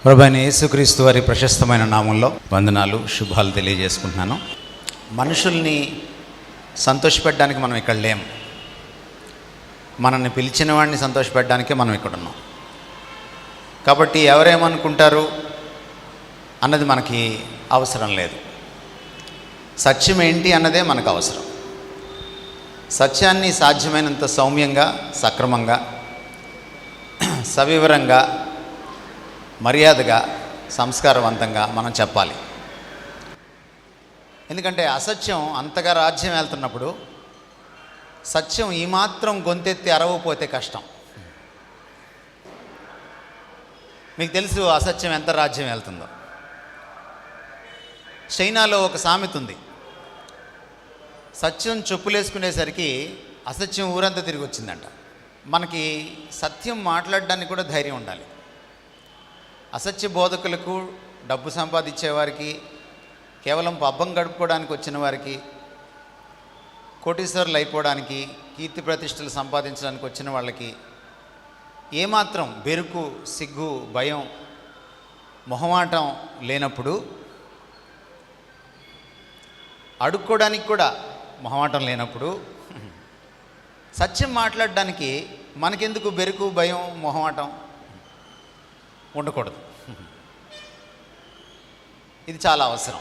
ప్రభువైన యేసుక్రీస్తు వారి ప్రశస్తమైన నామంలో వందనాలు, శుభాలు తెలియజేసుకుంటున్నాను. మనుషుల్ని సంతోషపెట్టడానికి మనం ఇక్కడ లేం. మనల్ని పిలిచిన వాడిని సంతోషపెట్టడానికే మనం ఇక్కడ ఉన్నాం. కాబట్టి ఎవరేమనుకుంటారు అన్నది మనకి అవసరం లేదు. సత్యం ఏంటి అన్నదే మనకు అవసరం. సత్యాన్ని సాధ్యమైనంత సౌమ్యంగా, సక్రమంగా, సవివరంగా, మర్యాదగా, సంస్కారవంతంగా మనం చెప్పాలి. ఎందుకంటే అసత్యం అంతగా రాజ్యం వెళ్తున్నప్పుడు సత్యం ఈ మాత్రం గొంతెత్తి అరవపోతే కష్టం. మీకు తెలుసు అసత్యం ఎంత రాజ్యం వెళ్తుందో. చైనాలో ఒక సామెత ఉంది, సత్యం చెప్పులేసుకునేసరికి అసత్యం ఊరంతా తిరిగి వచ్చిందంట. మనకి సత్యం మాట్లాడడానికి కూడా ధైర్యం ఉండాలి. అసత్య బోధకులకు, డబ్బు సంపాదించేవారికి, కేవలం పబ్బం గడుపుకోవడానికి వచ్చిన వారికి, కోటీశ్వరులు అయిపోవడానికి, కీర్తి ప్రతిష్టలు సంపాదించడానికి వచ్చిన వాళ్ళకి ఏమాత్రం బెరుకు, సిగ్గు, భయం, మొహమాటం లేనప్పుడు, అడుక్కోవడానికి కూడా మొహమాటం లేనప్పుడు సత్యం మాట్లాడడానికి మనకెందుకు బెరుకు, భయం, మొహమాటం ఉండకూడదు. ఇది చాలా అవసరం.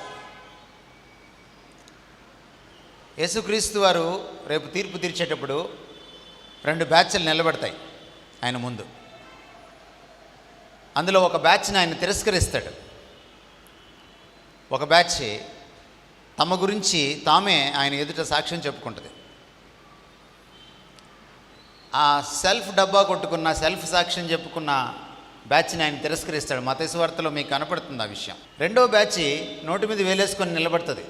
యేసుక్రీస్తు వారు రేపు తీర్పు తీర్చేటప్పుడు 2 బ్యాచ్లు నిలబడతాయి ఆయన ముందు. అందులో ఒక బ్యాచ్ని ఆయన తిరస్కరిస్తాడు. ఒక బ్యాచ్ తమ గురించి తామే ఆయన ఎదుట సాక్ష్యం చెప్పుకుంటుంది. ఆ సెల్ఫ్ డబ్బా కొట్టుకున్న, సెల్ఫ్ సాక్ష్యం చెప్పుకున్న బ్యాచ్ని ఆయన తిరస్కరిస్తాడు. మత్తయి సువార్తలో మీకు కనపడుతుంది ఆ విషయం. రెండో బ్యాచ్ నోటి మీద వేలేసుకొని నిలబడుతుంది.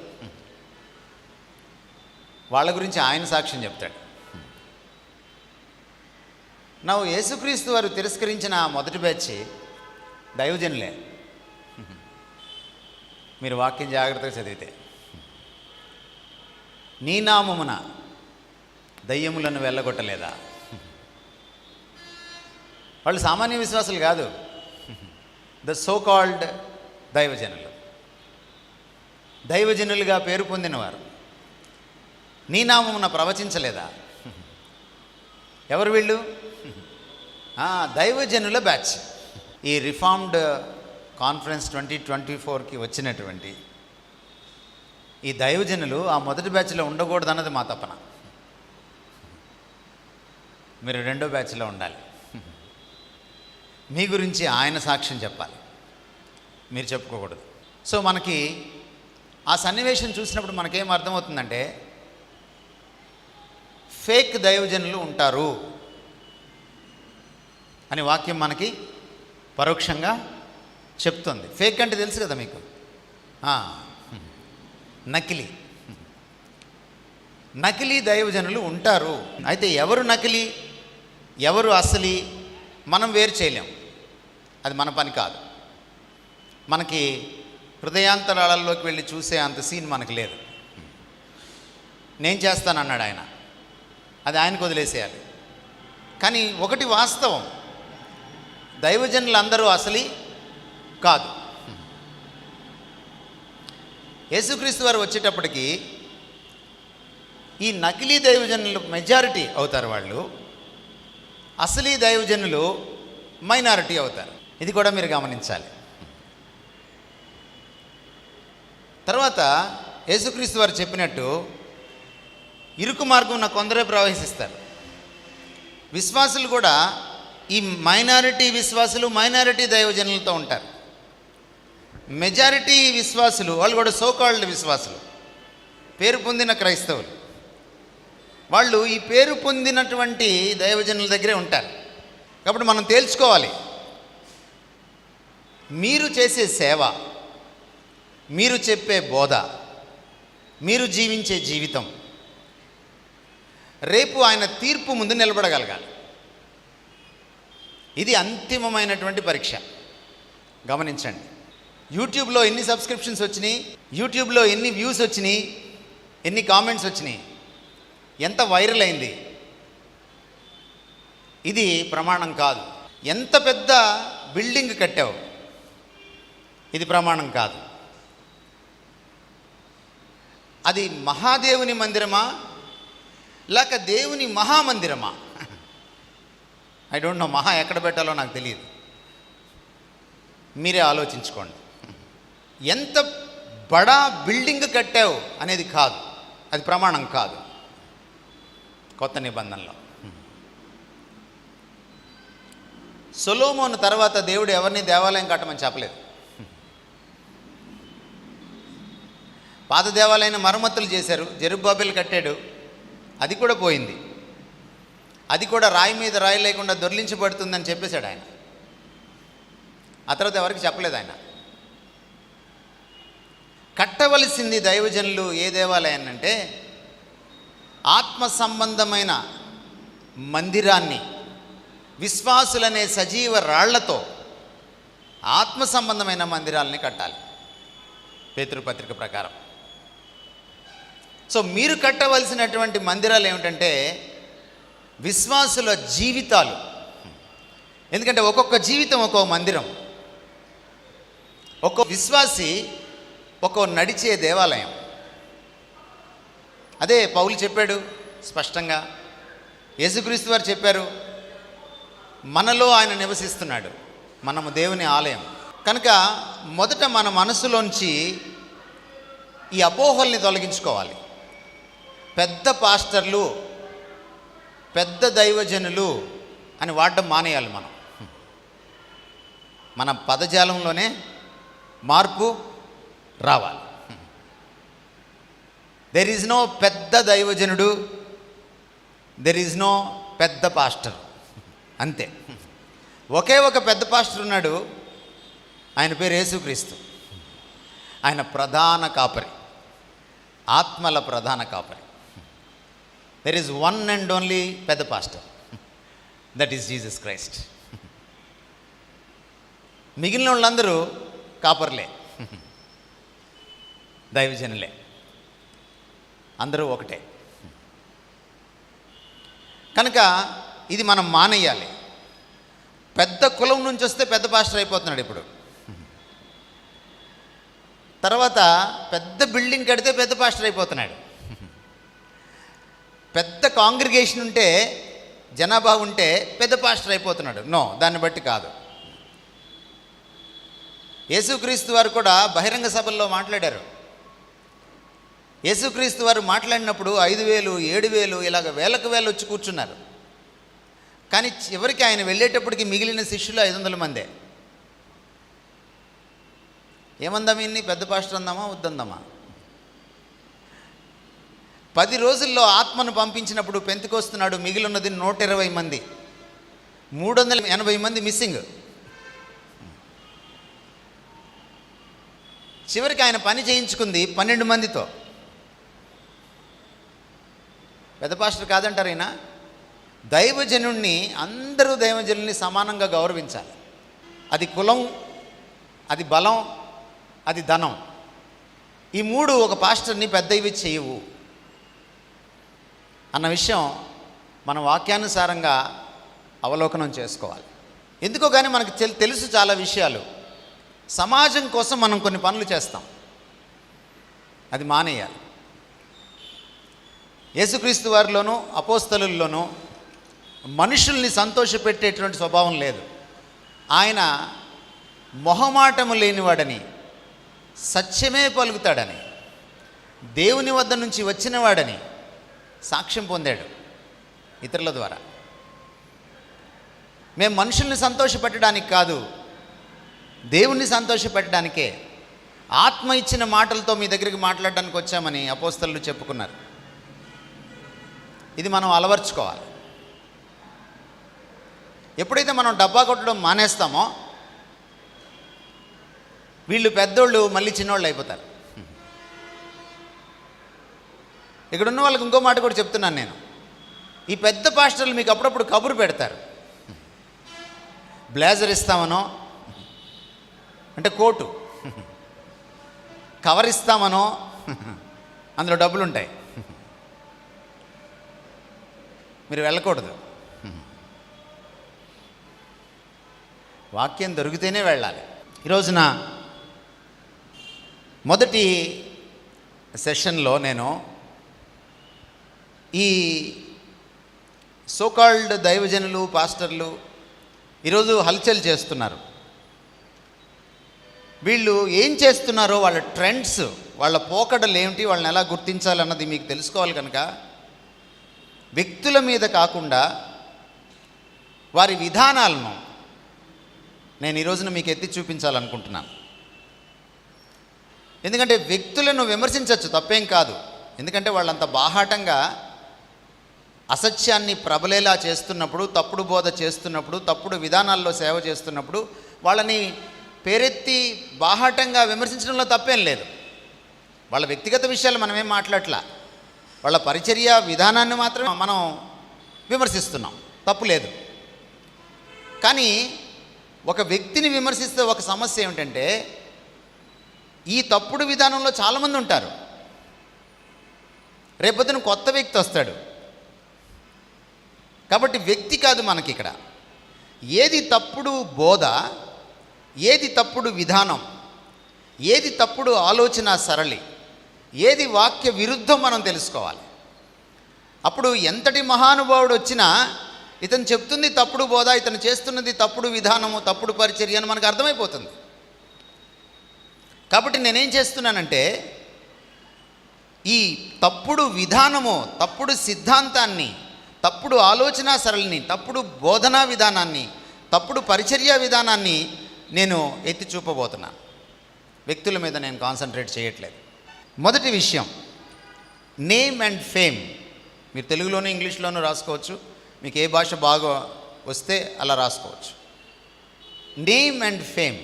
వాళ్ళ గురించి ఆయన సాక్ష్యం చెప్తాడు. యేసుక్రీస్తు వారు తిరస్కరించిన మొదటి బ్యాచ్ దైవజనులే. మీరు వాక్యం జాగ్రత్తగా చదివితే, నీ నామమున దయ్యములను వెళ్ళగొట్టలేదా? వాళ్ళు సామాన్య విశ్వాసులు కాదు, ద సో కాల్డ్ దైవజనులు, దైవజనులుగా పేరు పొందినవారు. నీ నామమున ప్రవచించలేదా? ఎవరు వీళ్ళు? దైవజనుల బ్యాచ్. ఈ రిఫార్మ్డ్ కాన్ఫరెన్స్ 2024కి వచ్చినటువంటి ఈ దైవజనులు ఆ మొదటి బ్యాచ్లో ఉండకూడదు అన్నది మా తపన. మీరు రెండో బ్యాచ్లో ఉండాలి. మీ గురించి ఆయన సాక్ష్యం చెప్పాలి, మీరు చెప్పుకోకూడదు. సో మనకి ఆ సన్నివేశం చూసినప్పుడు మనకేం అర్థమవుతుందంటే, ఫేక్ దైవజనులు ఉంటారు అని వాక్యం మనకి పరోక్షంగా చెప్తుంది. ఫేక్ అంటే తెలుసు కదా మీకు, నకిలీ దైవజనులు ఉంటారు. అయితే ఎవరు నకిలీ, ఎవరు అసలు మనం వేరు చేయలేం. అది మన పని కాదు. మనకి హృదయాంతరాళల్లోకి వెళ్ళి చూసే అంత సీన్ మనకు లేదు. నేను చేస్తానన్నాడు ఆయన, అది ఆయనకు వదిలేసేయాలి. కానీ ఒకటి వాస్తవం, దైవజనులు అందరూ అసలు కాదు. యేసుక్రీస్తు వారు వచ్చేటప్పటికి ఈ నకిలీ దైవజనులు మెజారిటీ అవుతారు, వాళ్ళు అసలీ దైవజనులు మైనారిటీ అవుతారు. ఇది కూడా మీరు గమనించాలి. తర్వాత యేసుక్రీస్తు వారు చెప్పినట్టు ఇరుకు మార్గం కొందరే ప్రవేశిస్తారు. విశ్వాసులు కూడా ఈ మైనారిటీ విశ్వాసులు, మైనారిటీ దైవజనులతో ఉంటారు. మెజారిటీ విశ్వాసులు వాళ్ళు కూడా సోకాల్డ్ విశ్వాసులు, పేరు పొందిన క్రైస్తవులు, వాళ్ళు ఈ పేరు పొందినటువంటి దైవజనుల దగ్గరే ఉంటారు. కాబట్టి మనం తేల్చుకోవాలి, మీరు చేసే సేవ, మీరు చెప్పే బోధ, మీరు జీవించే జీవితం రేపు ఆయన తీర్పు ముందు నిలబడగలగాలి. ఇది అంతిమమైనటువంటి పరీక్ష. గమనించండి, యూట్యూబ్లో ఎన్ని సబ్స్క్రిప్షన్స్ వచ్చినాయి, యూట్యూబ్లో ఎన్ని వ్యూస్ వచ్చినాయి, ఎన్ని కామెంట్స్ వచ్చినాయి, ఎంత వైరల్ అయింది, ఇది ప్రమాణం కాదు. ఎంత పెద్ద బిల్డింగ్ కట్టావు, ఇది ప్రమాణం కాదు. అది మహాదేవుని మందిరమా లేక దేవుని మహామందిరమా? I don't know. మహా ఎక్కడ పెట్టాలో నాకు తెలియదు. మీరే ఆలోచించుకోండి. ఎంత బడా బిల్డింగ్ కట్టావు అనేది కాదు, అది ప్రమాణం కాదు కొత్త నిబంధనలో. సొలొమోను తర్వాత దేవుడు ఎవరిని దేవాలయం కట్టమని చెప్పలేదు. పాత దేవాలయాన్ని మరమ్మతులు చేశారు, జెరుబ్బాబెలు కట్టాడు, అది కూడా పోయింది. అది కూడా రాయి మీద రాయి లేకుండా దొర్లించబడుతుందని చెప్పేశాడు ఆయన. ఆ తర్వాత ఎవరికి చెప్పలేదు ఆయన. కట్టవలసింది దైవజనులు ఏ దేవాలయాన్ని అంటే ఆత్మ సంబంధమైన మందిరాన్ని, విశ్వాసులనే సజీవ రాళ్లతో ఆత్మ సంబంధమైన మందిరాలని కట్టాలి పేతురు పత్రిక ప్రకారం. సో మీరు కట్టవలసినటువంటి మందిరాలు ఏమిటంటే విశ్వాసుల జీవితాలు. ఎందుకంటే ఒక్కొక్క జీవితం ఒక్కో మందిరం, ఒక్కో విశ్వాసి ఒక్కో నడిచే దేవాలయం. అదే పౌలు చెప్పాడు స్పష్టంగా, యేసుక్రీస్తు వారు చెప్పారు, మనలో ఆయన నివసిస్తున్నాడు, మనము దేవుని ఆలయం. కనుక మొదట మన మనసులోంచి ఈ అపోహల్ని తొలగించుకోవాలి. పెద్ద పాస్టర్లు, పెద్ద దైవజనులు అని వాడడం మానేయాలి. మన పదజాలంలోనే మార్పు రావాలి. దెర్ ఈజ్ నో పెద్ద దైవజనుడు, దెర్ ఈజ్ నో పెద్ద పాస్టర్, అంతే. ఒకే ఒక పెద్ద పాస్టర్ ఉన్నాడు, ఆయన పేరు యేసుక్రీస్తు. ఆయన ప్రధాన కాపరి, ఆత్మల ప్రధాన కాపరి. There is one and only పెద్ద pastor, that is Jesus Christ. మిగిలిన వాళ్ళందరూ కాపర్లే, దైవజనులే, అందరూ ఒకటే. కనుక ఇది మనం మానేయాలి. పెద్ద కులం నుంచి వస్తే పెద్ద పాస్టర్ అయిపోతున్నాడు ఇప్పుడు. తర్వాత పెద్ద బిల్డింగ్ కడితే పెద్ద పాస్టర్ అయిపోతున్నాడు. పెద్ద కాంగ్రిగేషన్ ఉంటే, జనాభా ఉంటే పెద్ద పాస్టర్ అయిపోతున్నాడు. నో, దాన్ని బట్టి కాదు. యేసుక్రీస్తు వారు కూడా బహిరంగ సభల్లో మాట్లాడారు. యేసుక్రీస్తు వారు మాట్లాడినప్పుడు 5,000, 7,000 ఇలాగ వేలకు వేలు వచ్చి కూర్చున్నారు. కానీ చివరికి ఆయన వెళ్ళేటప్పటికి మిగిలిన శిష్యులు 500 మందే. ఏమందాం, ఇన్ని పెద్ద పాస్టర్ అందామా వద్దందామా? 10 రోజుల్లో ఆత్మను పంపించినప్పుడు పెంతెకొస్తున్నాడు, మిగిలిన్నది 120 మంది, 380 మంది మిస్సింగ్. చివరికి ఆయన పని చేయించుకుంది 12 మందితో. పెద్ద పాస్టర్ కాదంటారు ఈయన. దైవజనుణ్ణి, అందరూ దైవజనుల్ని సమానంగా గౌరవించాలి. అది కులం, అది బలం, అది ధనం, ఈ 3 ఒక పాస్టర్ని పెద్ద ఇవి చేయవు అన్న విషయం మన వాక్యానుసారంగా అవలోకనం చేసుకోవాలి. ఎందుకో కానీ మనకు తెలుసు చాలా విషయాలు. సమాజం కోసం మనం కొన్ని పనులు చేస్తాం, అది మానేయాలి. యేసుక్రీస్తు వారిలోనూ అపోస్తలుల్లోనూ మనుషుల్ని సంతోషపెట్టేటువంటి స్వభావం లేదు. ఆయన మొహమాటము లేనివాడని, సత్యమే పలుకుతాడని, దేవుని వద్ద నుంచి వచ్చినవాడని సాక్ష్యం పొందాడు ఇతరుల ద్వారా. మేము మనుషుల్ని సంతోషపెట్టడానికి కాదు, దేవుణ్ణి సంతోషపెట్టడానికే ఆత్మ ఇచ్చిన మాటలతో మీ దగ్గరికి మాట్లాడడానికి వచ్చామని అపోస్తలులు చెప్పుకున్నారు. ఇది మనం అలవర్చుకోవాలి. ఎప్పుడైతే మనం డబ్బా కొట్టడం మానేస్తామో వీళ్ళు పెద్దోళ్ళు మళ్ళీ చిన్నోళ్ళు అయిపోతారు. ఇక్కడ ఉన్న వాళ్ళకి ఇంకో మాట కూడా చెప్తున్నాను నేను. ఈ పెద్ద పాస్టర్లు మీకు అప్పుడప్పుడు కబురు పెడతారు. బ్లేజర్ ఇస్తామనో, అంటే కోటు, కవర్ ఇస్తామనో, అందులో డబ్బులు ఉంటాయి, మీరు వెళ్ళకూడదు. వాక్యం దొరికితేనే వెళ్ళాలి. ఈరోజున మొదటి సెషన్లో నేను ఈ సోకాల్డ్ దైవజనులు, పాస్టర్లు ఈరోజు హల్చల్ చేస్తున్నారు. వీళ్ళు ఏం చేస్తున్నారో, వాళ్ళ ట్రెండ్స్, వాళ్ళ పోకడలు ఏమిటి, వాళ్ళని ఎలా గుర్తించాలన్నది మీకు తెలుసుకోవాలి. కనుక వ్యక్తుల మీద కాకుండా వారి విధానాలను నేను ఈ రోజున మీకు ఎత్తి చూపించాలనుకుంటున్నాను. ఎందుకంటే వ్యక్తులను విమర్శించవచ్చు, తప్పేం కాదు. ఎందుకంటే వాళ్ళంత బాహాటంగా అసత్యాన్ని ప్రబలేలా చేస్తున్నప్పుడు, తప్పుడు బోధ చేస్తున్నప్పుడు, తప్పుడు విధానాల్లో సేవ చేస్తున్నప్పుడు వాళ్ళని పేరెత్తి బాహాటంగా విమర్శించడంలో తప్పేం లేదు. వాళ్ళ వ్యక్తిగత విషయాలు మనమేం మాట్లాడట్లా, వాళ్ళ పరిచర్య విధానాన్ని మాత్రమే మనం విమర్శిస్తున్నాం, తప్పు లేదు. కానీ ఒక వ్యక్తిని విమర్శిస్తే ఒక సమస్య ఏమిటంటే, ఈ తప్పుడు విధానంలో చాలామంది ఉంటారు. రేపొద్దున కొత్త వ్యక్తి వస్తాడు. కాబట్టి వ్యక్తి కాదు మనకి ఇక్కడ. ఏది తప్పుడు బోధ, ఏది తప్పుడు విధానం, ఏది తప్పుడు ఆలోచన సరళి, ఏది వాక్య విరుద్ధం మనం తెలుసుకోవాలి. అప్పుడు ఎంతటి మహానుభావుడు వచ్చినా ఇతను చెప్తుంది తప్పుడు బోధ, ఇతను చేస్తున్నది తప్పుడు విధానము, తప్పుడు పరిచర్య అని మనకు అర్థమైపోతుంది. కాబట్టి నేనేం చేస్తున్నానంటే, ఈ తప్పుడు విధానము, తప్పుడు సిద్ధాంతాన్ని, తప్పుడు ఆలోచన సరళిని, తప్పుడు బోధనా విధానాన్ని, తప్పుడు పరిచర్య విధానాన్ని నేను ఎత్తి చూపబోతున్నాను. వ్యక్తుల మీద నేను కాన్సన్ట్రేట్ చేయట్లేదు. మొదటి విషయం, నేమ్ అండ్ ఫేమ్. మీరు తెలుగులోనూ ఇంగ్లీష్లోనూ రాసుకోవచ్చు, మీకు ఏ భాష బాగా వస్తే అలా రాసుకోవచ్చు. నేమ్ అండ్ ఫేమ్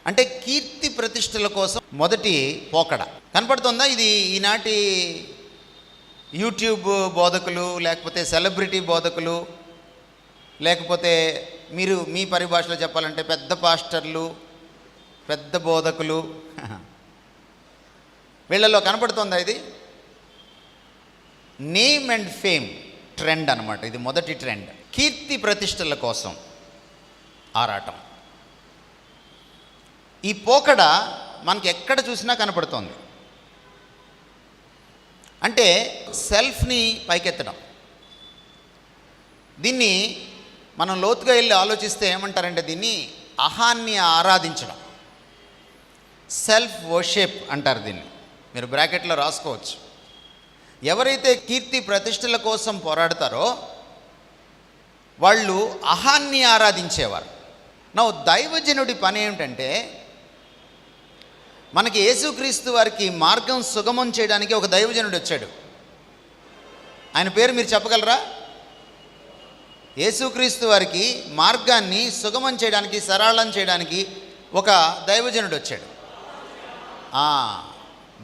అంటే కీర్తి ప్రతిష్టల కోసం మొదటి పోకడ. కనపడుతుందా? ఇది ఈనాటి యూట్యూబ్ బోధకులు, లేకపోతే సెలబ్రిటీ బోధకులు, లేకపోతే మీరు మీ పరిభాషలో చెప్పాలంటే పెద్ద పాస్టర్లు, పెద్ద బోధకులు, వీళ్ళల్లో కనపడుతుందా ఇది? నేమ్ అండ్ ఫేమ్ ట్రెండ్ అన్నమాట. ఇది మొదటి ట్రెండ్. కీర్తి ప్రతిష్టల కోసం ఆరాటం. ఈ పోకడ మనకి ఎక్కడ చూసినా కనపడుతోంది. అంటే సెల్ఫ్ని పైకెత్తడం. దీన్ని మనం లోతుగా వెళ్ళి ఆలోచిస్తే ఏమంటారంటే, దీన్ని అహాన్ని ఆరాధించడం, సెల్ఫ్ వర్షిప్ అంటారు దీన్ని. మీరు బ్రాకెట్లో రాసుకోవచ్చు. ఎవరైతే కీర్తి ప్రతిష్టల కోసం పోరాడతారో వాళ్ళు అహాన్ని ఆరాధించేవారు. నా దైవజనుడి పని ఏమిటంటే, మనకి యేసుక్రీస్తు వారికి మార్గం సుగమం చేయడానికి ఒక దైవజనుడు వచ్చాడు. ఆయన పేరు మీరు చెప్పగలరా? యేసుక్రీస్తు వారికి మార్గాన్ని సుగమం చేయడానికి, సరళం చేయడానికి ఒక దైవజనుడు వచ్చాడు.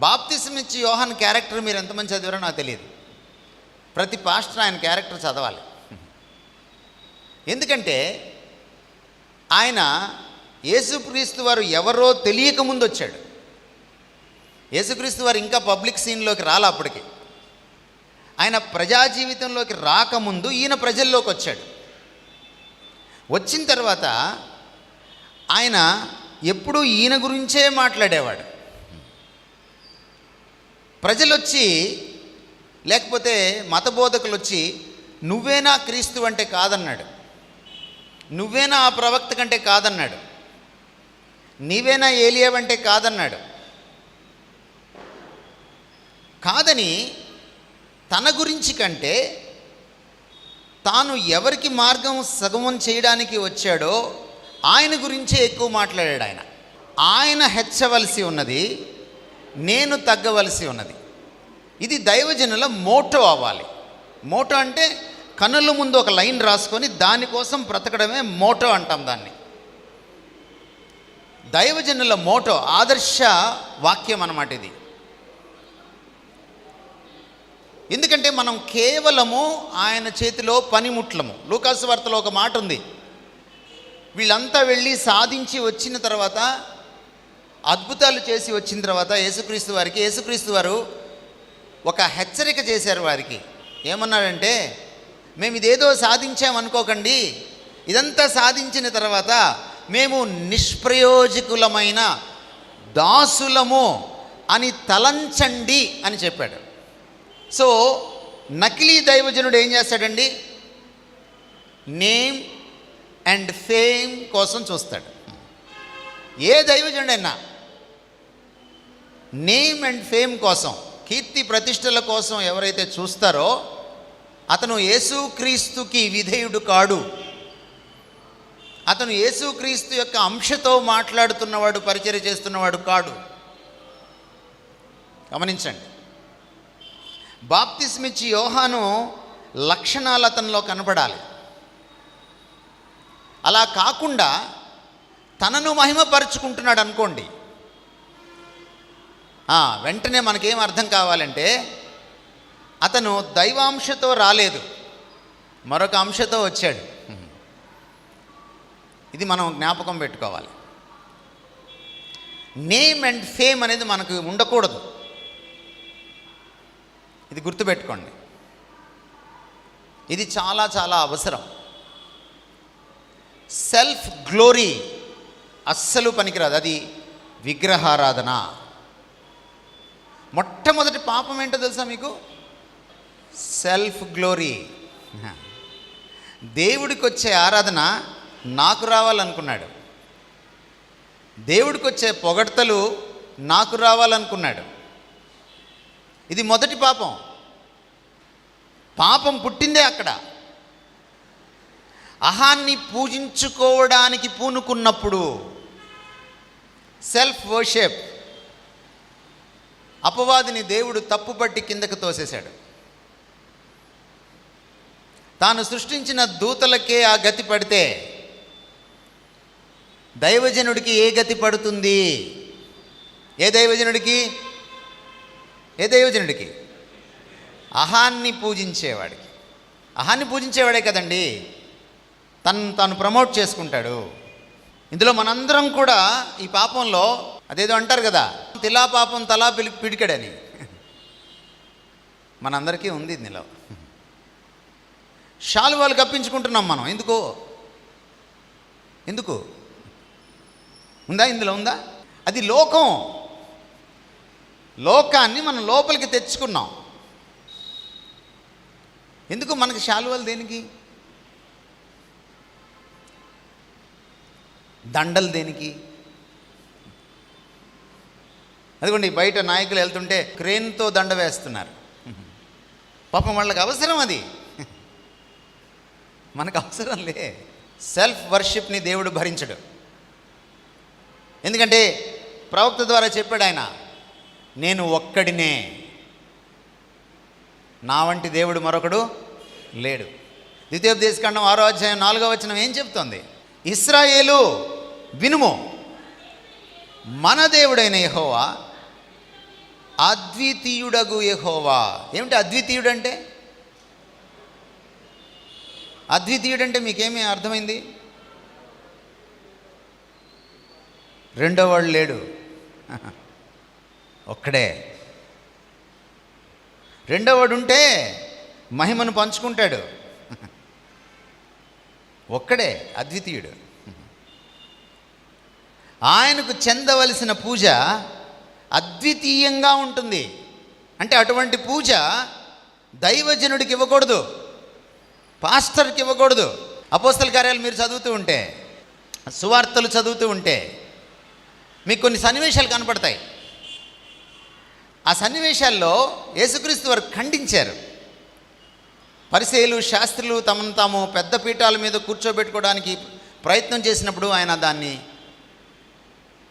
బాప్తిసం ఇచ్చి యోహాన్ క్యారెక్టర్ మీరు ఎంతమంది చదివారో నాకు తెలియదు. ప్రతి పాస్టర్ ఆయన క్యారెక్టర్ చదవాలి. ఎందుకంటే ఆయన యేసుక్రీస్తు వారు ఎవరో తెలియక ముందు వచ్చాడు. యేసుక్రీస్తు వారు ఇంకా పబ్లిక్ సీన్లోకి రాలే. అప్పటికి ఆయన ప్రజా జీవితంలోకి రాకముందు ఈయన ప్రజల్లోకి వచ్చాడు. వచ్చిన తర్వాత ఆయన ఎప్పుడూ ఈయన గురించే మాట్లాడేవాడు. ప్రజలు వచ్చి, లేకపోతే మతబోధకులు వచ్చి, నువ్వేనా క్రీస్తు అంటే కాదన్నాడు, నువ్వేనా ఆ ప్రవక్త కంటే కాదన్నాడు, నీవేనా ఏలియావంటే కాదన్నాడు. కాదని తన గురించి కంటే తాను ఎవరికి మార్గం సగమం చేయడానికి వచ్చాడో ఆయన గురించే ఎక్కువ మాట్లాడాడు. ఆయన హెచ్చవలసి ఉన్నది, నేను తగ్గవలసి ఉన్నది. ఇది దైవజనుల మోటో అవ్వాలి. మోటో అంటే కన్నుల ముందు ఒక లైన్ రాసుకొని దానికోసం బ్రతకడమే మోటో అంటాం దాన్ని. దైవజనుల మోటో, ఆదర్శ వాక్యం అన్నమాట ఇది. ఎందుకంటే మనం కేవలము ఆయన చేతిలో పనిముట్లము. లూకాసు వార్తలో ఒక మాట ఉంది, వీళ్ళంతా వెళ్ళి సాధించి వచ్చిన తర్వాత, అద్భుతాలు చేసి వచ్చిన తర్వాత యేసుక్రీస్తు వారు ఒక హెచ్చరిక చేశారు వారికి. ఏమన్నాడంటే, మేము ఇదేదో సాధించామనుకోకండి, ఇదంతా సాధించిన తర్వాత మేము నిష్ప్రయోజకులమైన దాసులము అని తలంచండి అని చెప్పాడు. సో నకిలీ దైవజనుడు ఏం చేస్తాడండి? నేమ్ అండ్ ఫేమ్ కోసం చూస్తాడు. ఏ దైవజనుడైనా నేమ్ అండ్ ఫేమ్ కోసం, కీర్తి ప్రతిష్టల కోసం ఎవరైతే చూస్తారో అతను యేసుక్రీస్తుకి విధేయుడు కాడు. అతను యేసుక్రీస్తు యొక్క అంశతో మాట్లాడుతున్నవాడు, పరిచర్య చేస్తున్నవాడు కాడు. గమనించండి. బాప్తిస్మిచ్చి యోహాను లక్షణాలు అతనిలో కనపడాలి. అలా కాకుండా తనను మహిమపరుచుకుంటున్నాడు అనుకోండి, వెంటనే మనకేం అర్థం కావాలంటే అతను దైవాంశతో రాలేదు, మరొక అంశతో వచ్చాడు. ఇది మనం జ్ఞాపకం పెట్టుకోవాలి. నేమ్ అండ్ ఫేమ్ అనేది మనకు ఉండకూడదు. ఇది గుర్తుపెట్టుకోండి. ఇది చాలా చాలా అవసరం. సెల్ఫ్ గ్లోరీ అస్సలు పనికిరాదు. అది విగ్రహారాధన. మొట్టమొదటి పాపం ఏంటో తెలుసా మీకు? Self glory. దేవుడికి వచ్చే ఆరాధన నాకు రావాలనుకున్నాడు. దేవుడికి వచ్చే పొగడ్తలు నాకు రావాలనుకున్నాడు. ఇది మొదటి పాపం. పాపం పుట్టిందే అక్కడ. అహాన్ని పూజించుకోవడానికి పూనుకున్నప్పుడు సెల్ఫ్ వర్షిప్, అపవాదిని దేవుడు తప్పుపట్టి కిందకు తోసేశాడు. తాను సృష్టించిన దూతలకే ఆ గతి పడితే దైవజనుడికి ఏ గతి పడుతుంది? ఏ దైవజనుడికి? అహాన్ని పూజించేవాడికి. అహాన్ని పూజించేవాడే కదండి తాను ప్రమోట్ చేసుకుంటాడు. ఇందులో మనందరం కూడా ఈ పాపంలో, అదేదో అంటారు కదా, తిలా పాపం తలా పిడికెడని, మనందరికీ ఉంది ఇందులో. శాలువాలు కప్పించుకుంటున్నాం మనం. ఎందుకు ఉందా? ఇందులో ఉందా? అది లోకాన్ని మనం లోపలికి తెచ్చుకున్నాం. ఎందుకు మనకి శాలువాలు? దేనికి? దండలు దేనికి? అదిగోండి, బయట నాయకులు వెళ్తుంటే క్రేన్తో దండ వేస్తున్నారు. పాపం వాళ్ళకి అవసరం, అది మనకు అవసరం లే. సెల్ఫ్ వర్షిప్ని దేవుడు భరించడు. ఎందుకంటే ప్రవక్త ద్వారా చెప్పాడు ఆయన, నేను ఒక్కడినే, నా వంటి దేవుడు మరొకడు లేడు. ద్వితీయోపదేశకాండం 6వ అధ్యాయం 4వ వచనం ఏం చెప్తోంది? ఇశ్రాయేలు వినుము, మన దేవుడైన యెహోవా అద్వితీయుడగు యెహోవా. ఏమిటి అద్వితీయుడంటే? అద్వితీయుడంటే మీకేమీ అర్థమైంది? రెండో వాడు లేడు, ఒక్కడే. రెండో వాడు ఉంటే మహిమను పంచుకుంటాడు. ఒక్కడే అద్వితీయుడు. ఆయనకు చెందవలసిన పూజ అద్వితీయంగా ఉంటుంది. అంటే అటువంటి పూజ దైవజనుడికి ఇవ్వకూడదు, పాస్టర్కి ఇవ్వకూడదు. అపోస్తల కార్యాలు మీరు చదువుతూ ఉంటే, సువార్తలు చదువుతూ ఉంటే మీకు కొన్ని సన్నివేశాలు కనపడతాయి. ఆ సన్నివేశాల్లో యేసుక్రీస్తు వారు ఖండించారు. పరిసయ్యులు, శాస్త్రులు తమను తాము పెద్ద పీఠాల మీద కూర్చోబెట్టుకోవడానికి ప్రయత్నం చేసినప్పుడు ఆయన దాన్ని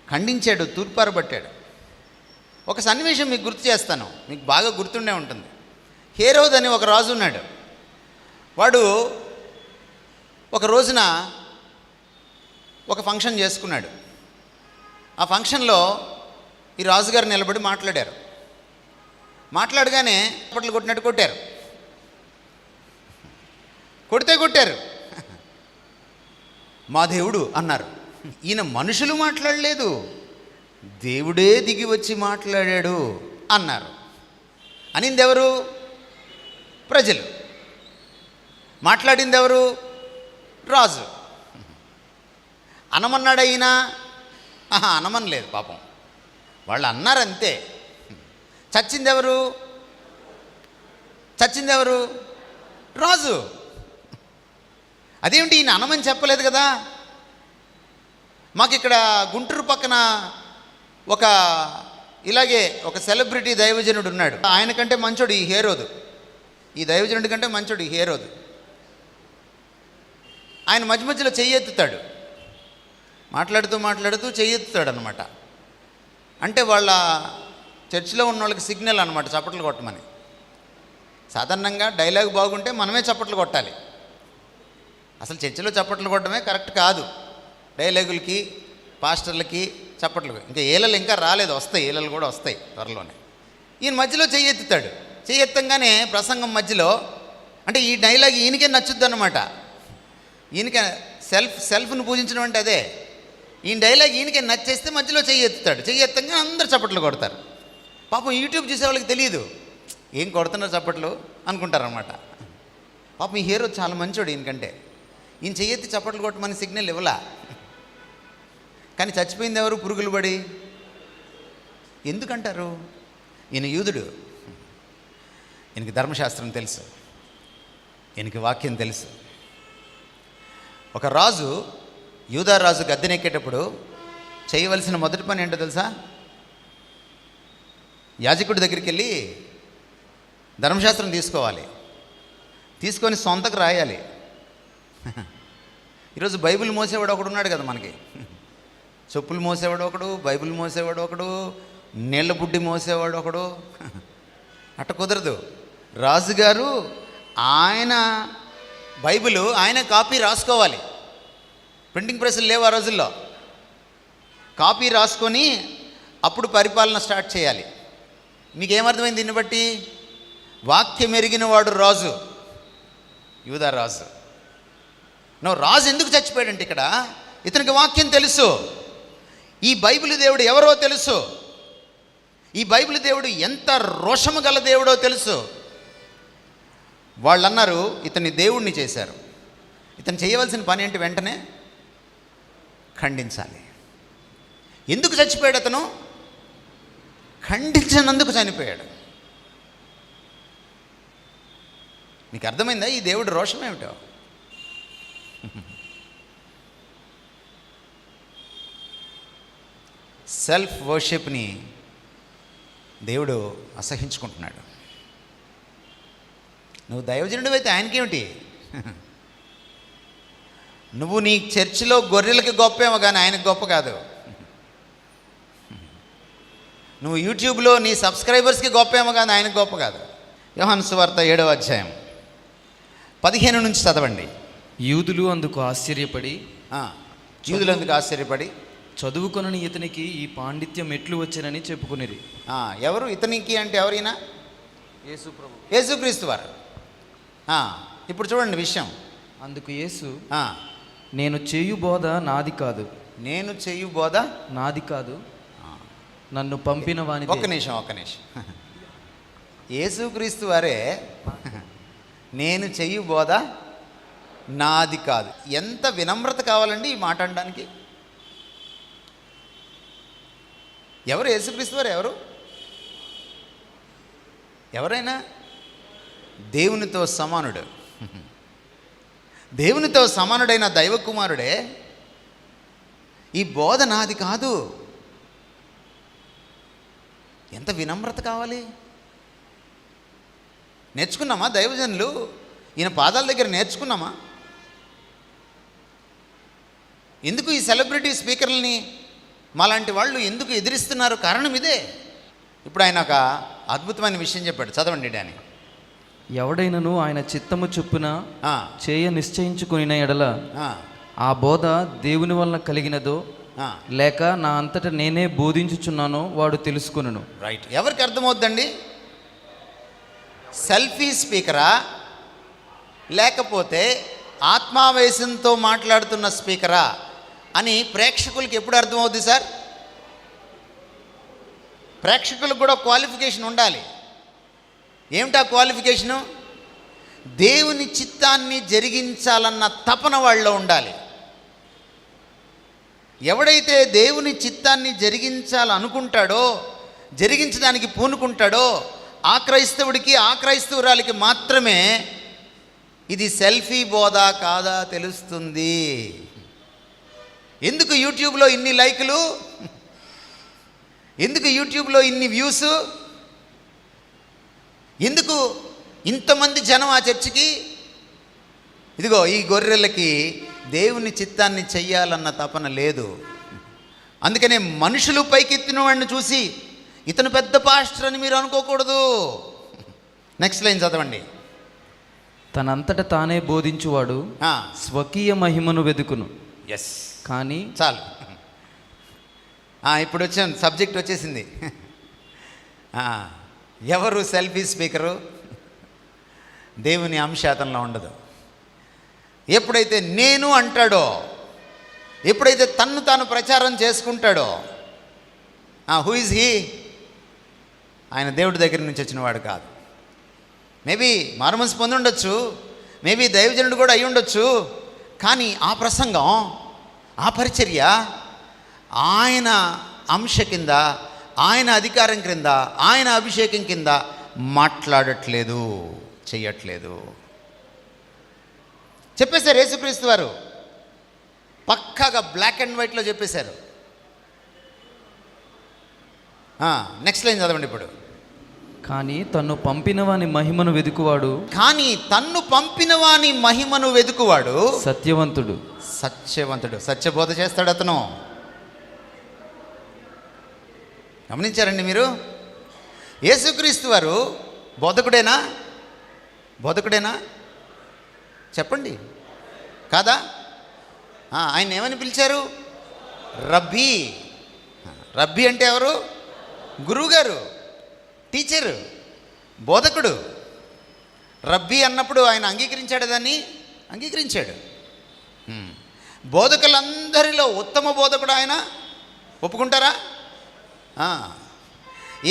ఖండించాడు, తూర్పారబట్టాడు. ఒక సన్నివేశం మీకు గుర్తు చేస్తాను, మీకు బాగా గుర్తుండే ఉంటుంది. హేరోద్ అని ఒక రాజు ఉన్నాడు. వాడు ఒక రోజున ఒక ఫంక్షన్ చేసుకున్నాడు. ఆ ఫంక్షన్లో ఈ రాజుగారు నిలబడి మాట్లాడారు. మాట్లాడగానే చప్పట్లు కొట్టినట్టు కొట్టారు. కొట్టారు. మా దేవుడు అన్నారు. ఈయన మనుషులు మాట్లాడలేదు, దేవుడే దిగి వచ్చి మాట్లాడాడు అన్నారు. అనింది ఎవరు? ప్రజలు. మాట్లాడింది ఎవరు? రాజు. అనమన్నాడు అయినా? అనమనలేదు పాపం. వాళ్ళు అన్నారంతే. చచ్చిందెవరు? చచ్చిందెవరు? రాజు. అదేమిటి ఈయన అనమని చెప్పలేదు కదా? మాకు ఇక్కడ గుంటూరు పక్కన ఇలాగే ఒక సెలబ్రిటీ దైవజనుడు ఉన్నాడు. ఆయన కంటే మంచోడు ఈ హేరోదు. ఈ దైవజనుడి కంటే మంచోడు ఈ హేరోదు. ఆయన మధ్య మధ్యలో చెయ్యెత్తుతాడు, మాట్లాడుతూ చెయ్యెత్తుతాడు అనమాట. అంటే వాళ్ళ చర్చిలో ఉన్న వాళ్ళకి సిగ్నల్ అనమాట చప్పట్లు కొట్టమని. సాధారణంగా డైలాగ్ బాగుంటే మనమే చప్పట్లు కొట్టాలి. అసలు చర్చిలో చప్పట్లు కొట్టడమే కరెక్ట్ కాదు. డైలాగులకి, పాస్టర్లకి చప్పట్లు. ఇంకా ఏలలు ఇంకా రాలేదు, వస్తాయి, ఏలలు కూడా వస్తాయి త్వరలోనే. ఈయన మధ్యలో చెయ్యెత్తుతాడు. చెయ్యెత్తంగానే ప్రసంగం మధ్యలో, అంటే ఈ డైలాగ్ ఈయనకే నచ్చుద్ది అనమాట. ఈయనకే సెల్ఫ్ను పూజించడం అంటే అదే. ఈయన డైలాగ్ ఈయనకే నచ్చేస్తే మధ్యలో చెయ్యెత్తుతాడు. చెయ్యెత్తంగా అందరూ చప్పట్లు కొడతారు. పాపం యూట్యూబ్ చూసే వాళ్ళకి తెలియదు ఏం కొడుతున్నారు చప్పట్లు అనుకుంటారనమాట. పాపం ఈ హీరో చాలా మంచోడు ఈయనకంటే. ఈయన చెయ్యెత్తి చప్పట్లు కొట్టమని సిగ్నల్ ఇవ్వలా. కానీ చచ్చిపోయింది ఎవరు? పురుగులు పడి. ఎందుకంటారు? ఈయన యూదుడు, ఈయనకి ధర్మశాస్త్రం తెలుసు, ఈయనకి వాక్యం తెలుసు. ఒక రాజు, యూదా రాజు గద్దెనెక్కేటప్పుడు చేయవలసిన మొదటి పని ఏంటో తెలుసా? యాజకుడి దగ్గరికి వెళ్ళి ధర్మశాస్త్రం తీసుకోవాలి. తీసుకొని సొంతకు రాయాలి. ఈరోజు బైబిల్ మోసేవాడు ఒకడు ఉన్నాడు కదా మనకి. చెప్పులు మోసేవాడు ఒకడు, బైబిల్ మోసేవాడు ఒకడు, నీళ్ళ బుడ్డి మోసేవాడు ఒకడు. అట్ట కుదరదు. రాజుగారు ఆయన బైబిల్ ఆయన కాపీ రాసుకోవాలి. ప్రింటింగ్ ప్రెస్లు లేవు ఆ రోజుల్లో. కాపీ రాసుకొని అప్పుడు పరిపాలన స్టార్ట్ చేయాలి. మీకేమర్థమైంది దీన్ని బట్టి? వాక్యం ఎరిగిన వాడు రాజు, యూదా రాజు. రాజు ఎందుకు చచ్చిపోయాడంటే ఇక్కడ ఇతనికి వాక్యం తెలుసు. ఈ బైబిల్ దేవుడు ఎవరో తెలుసు. ఈ బైబిల్ దేవుడు ఎంత రోషము గల దేవుడో తెలుసు. వాళ్ళు అన్నారు ఇతన్ని దేవుణ్ణి చేశారు. ఇతను చేయవలసిన పని ఏంటి? వెంటనే ఖండించాలి. ఎందుకు చచ్చిపోయాడు అతను? ఖండించినందుకు చనిపోయాడు. మీకు అర్థమైందా ఈ దేవుడి రోషం ఏమిటో? సెల్ఫ్ వర్షిప్ని దేవుడు అసహించుకుంటున్నాడు. నువ్వు దైవజనుడు అయితే ఆయనకేమిటి? నువ్వు నీ చర్చిలో గొర్రెలకి గొప్పేమో కానీ ఆయనకు గొప్ప కాదు. నువ్వు యూట్యూబ్లో నీ సబ్స్క్రైబర్స్కి గొప్పేమో కానీ ఆయనకు గొప్ప కాదు. యోహాను సువార్త 7వ అధ్యాయం 15 నుంచి చదవండి. యూదులు అందుకు ఆశ్చర్యపడి చదువుకొనని ఇతనికి ఈ పాండిత్యం ఎట్లు వచ్చానని చెప్పుకునేది. ఎవరు ఇతనికి అంటే? ఎవరైనా యేసుక్రీస్తు వారు. ఇప్పుడు చూడండి విషయం. అందుకు యేసు, నేను చేయు బోధ నాది కాదు. నేను చేయు బోధ నాది కాదు, నన్ను పంపిన వాని. ఒక్క నిమిషం. యేసుక్రీస్తు వారే నేను చెయ్యు బోధ నాది కాదు. ఎంత వినమ్రత కావాలండి ఈ మాట అనడానికి. ఎవరు యేసుక్రీస్తు వారు? ఎవరైనా దేవునితో సమానుడు, దేవునితో సమానుడైన దైవకుమారుడే ఈ బోధ నాది కాదు. ఎంత వినమ్రత కావాలి. నేర్చుకున్నామా దైవజనులు? ఈయన పాదాల దగ్గర నేర్చుకున్నామా? ఎందుకు ఈ సెలబ్రిటీ స్పీకర్లని మాలాంటి వాళ్ళు ఎందుకు ఎదిరిస్తున్నారు? కారణం ఇదే. ఇప్పుడు ఆయన ఒక అద్భుతమైన విషయం చెప్పాడు, చదవండి డాని. ఎవడైనను ఆయన చిత్తము చొప్పున చేయ నిశ్చయించుకుని ఎడల ఆ బోధ దేవుని వలన కలిగినదో లేక నా అంతటా నేనే బోధించుచున్నానో వాడు తెలుసుకొనును. రైట్. ఎవరికి అర్థమవుద్దండి? సెల్ఫీ స్పీకరా లేకపోతే ఆత్మావేశంతో మాట్లాడుతున్న స్పీకరా అని ప్రేక్షకులకి ఎప్పుడు అర్థమవుద్ది సార్? ప్రేక్షకులకు కూడా క్వాలిఫికేషన్ ఉండాలి. ఏమిటా క్వాలిఫికేషను? దేవుని చిత్తాన్ని జరిగించాలన్న తపన వాళ్ళలో ఉండాలి. ఎవడైతే దేవుని చిత్తాన్ని జరిగించాలనుకుంటాడో, జరిగించడానికి పూనుకుంటాడో ఆ క్రైస్తవుడికి, ఆ క్రైస్తవురాలికి మాత్రమే ఇది సెల్ఫీ బోధ కాదా తెలుస్తుంది. ఎందుకు యూట్యూబ్లో ఇన్ని లైకులు, ఎందుకు యూట్యూబ్లో ఇన్ని వ్యూస్, ఎందుకు ఇంతమంది జనం ఆ చర్చికి? ఇదిగో ఈ గొర్రెలకి దేవుని చిత్తాన్ని చెయ్యాలన్న తపన లేదు. అందుకనే మనుషులు పైకెత్తిన వాడిని చూసి ఇతను పెద్ద పాస్టర్ అని మీరు అనుకోకూడదు. నెక్స్ట్ లైన్ చదవండి. తనంతట తానే బోధించువాడు స్వకీయ మహిమను వెదుకును. ఎస్, కానీ చాలు. ఇప్పుడు వచ్చాను, సబ్జెక్ట్ వచ్చేసింది. ఎవరు సెల్ఫీ స్పీకరు? దేవుని అంశాతంలో ఉండదు. ఎప్పుడైతే నేను అంటాడో, ఎప్పుడైతే తన్ను తాను ప్రచారం చేసుకుంటాడో, హూ ఇస్ హీ? ఆయన దేవుడి దగ్గర నుంచి వచ్చిన వాడు కాదు. మేబీ మారుమనసు పొంది ఉండొచ్చు, మేబీ దైవజనుడు కూడా అయి ఉండొచ్చు. కానీ ఆ ప్రసంగం, ఆ పరిచర్య ఆయన అంశ కింద, ఆయన అధికారం క్రింద, ఆయన అభిషేకం కింద మాట్లాడట్లేదు, చెయ్యట్లేదు. చెప్పేశారు యేసుక్రీస్తు వారు, పక్కాగా బ్లాక్ అండ్ వైట్లో చెప్పేశారు. నెక్స్ట్ లైన్ చదవండి ఇప్పుడు. కానీ తన్ను పంపిన వాని మహిమను వెదుకువాడు, కానీ తన్ను పంపిన వాని మహిమను వెదుకువాడు సత్యవంతుడు. సత్యవంతుడు. సత్యబోధ చేస్తాడు అతను. గమనించారండి మీరు? యేసుక్రీస్తు వారు బోధకుడేనా? బోధకుడేనా చెప్పండి, కాదా? ఆయన ఏమని పిలిచారు? రబ్బీ. రబ్బీ అంటే ఎవరు? గురువుగారు, టీచరు, బోధకుడు. రబ్బీ అన్నప్పుడు ఆయన అంగీకరించాడు, దాన్ని అంగీకరించాడు. బోధకులందరిలో ఉత్తమ బోధకుడు ఆయన. ఒప్పుకుంటారా?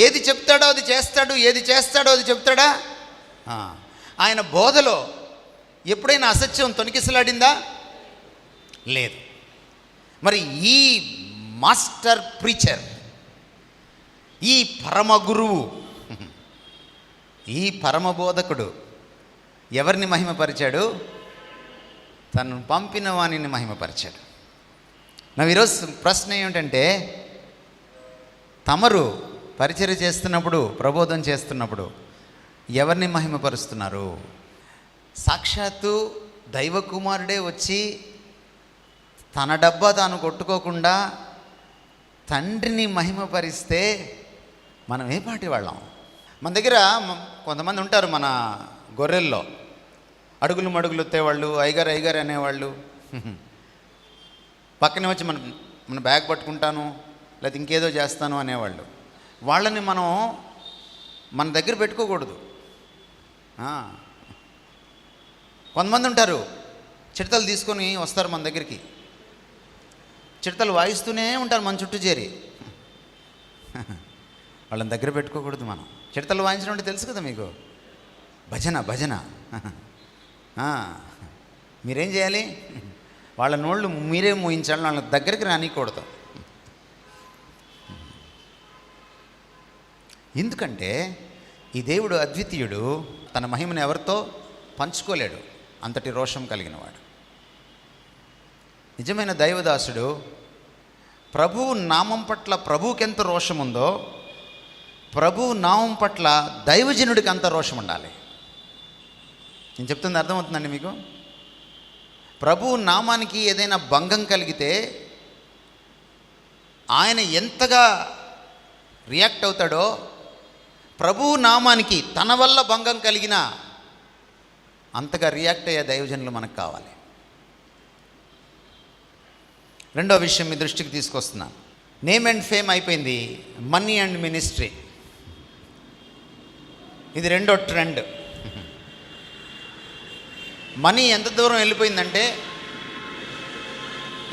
ఏది చెప్తాడో అది చేస్తాడు, ఏది చేస్తాడో అది చెప్తాడా? ఆయన బోధలో ఎప్పుడైనా అసత్యం తొణికిసలాడిందా? లేదు. మరి ఈ మాస్టర్ ప్రీచర్, ఈ పరమ గురువు, ఈ పరమ బోధకుడు ఎవరిని మహిమపరిచాడు? తను పంపిన వాణిని మహిమపరిచాడు. నా ఈరోజు ప్రశ్న ఏమిటంటే, తమరు పరిచర్య చేస్తున్నప్పుడు, ప్రబోధం చేస్తున్నప్పుడు ఎవరిని మహిమపరుస్తున్నారు? సాక్షాత్తు దైవ కుమారుడే వచ్చి తన డబ్బా తాను కొట్టుకోకుండా తండ్రిని మహిమపరిస్తే మనం ఏ పాటి వాళ్ళం? మన దగ్గర కొంతమంది ఉంటారు, మన గొర్రెల్లో అడుగులు మడుగులు ఎత్తేవాళ్ళు, ఐగారు ఐగారు అనేవాళ్ళు. పక్కనే వచ్చి మన బ్యాగ్ పట్టుకుంటాను, లేకపోతే ఇంకేదో చేస్తాను అనేవాళ్ళు. వాళ్ళని మనం మన దగ్గర పెట్టుకోకూడదు. కొంతమంది ఉంటారు, చిడతలు తీసుకొని వస్తారు మన దగ్గరికి, చిడతలు వాయిస్తూనే ఉంటారు మన చుట్టూ చేరి. వాళ్ళని దగ్గర పెట్టుకోకూడదు మనం. చిడతలు వాయించడం అంటే తెలుసు కదా మీకు, భజన భజన. మీరేం చేయాలి? వాళ్ళ నోళ్ళు మీరే మూయించాలి, వాళ్ళ దగ్గరికి రానికూడదు. ఎందుకంటే ఈ దేవుడు అద్వితీయుడు, తన మహిమను ఎవరితో పంచుకోలేడు, అంతటి రోషం కలిగినవాడు. నిజమైన దైవదాసుడు ప్రభువు నామం పట్ల ప్రభువుకి ఎంత రోషం ఉందో, ప్రభువు నామం పట్ల దైవజనుడికి అంత రోషం ఉండాలి. నేను చెప్తుంది అర్థమవుతుందండి మీకు? ప్రభువు నామానికి ఏదైనా భంగం కలిగితే ఆయన ఎంతగా రియాక్ట్ అవుతాడో, ప్రభువు నామానికి తన వల్ల భంగం కలిగినా అంతగా రియాక్ట్ అయ్యే దైవజనులు మనకు కావాలి. రెండో విషయం మీ దృష్టికి తీసుకొస్తున్నాను. నేమ్ అండ్ ఫేమ్ అయిపోయింది, మనీ అండ్ మినిస్ట్రీ. ఇది రెండో ట్రెండ్. మనీ ఎంత దూరం వెళ్ళిపోయిందంటే,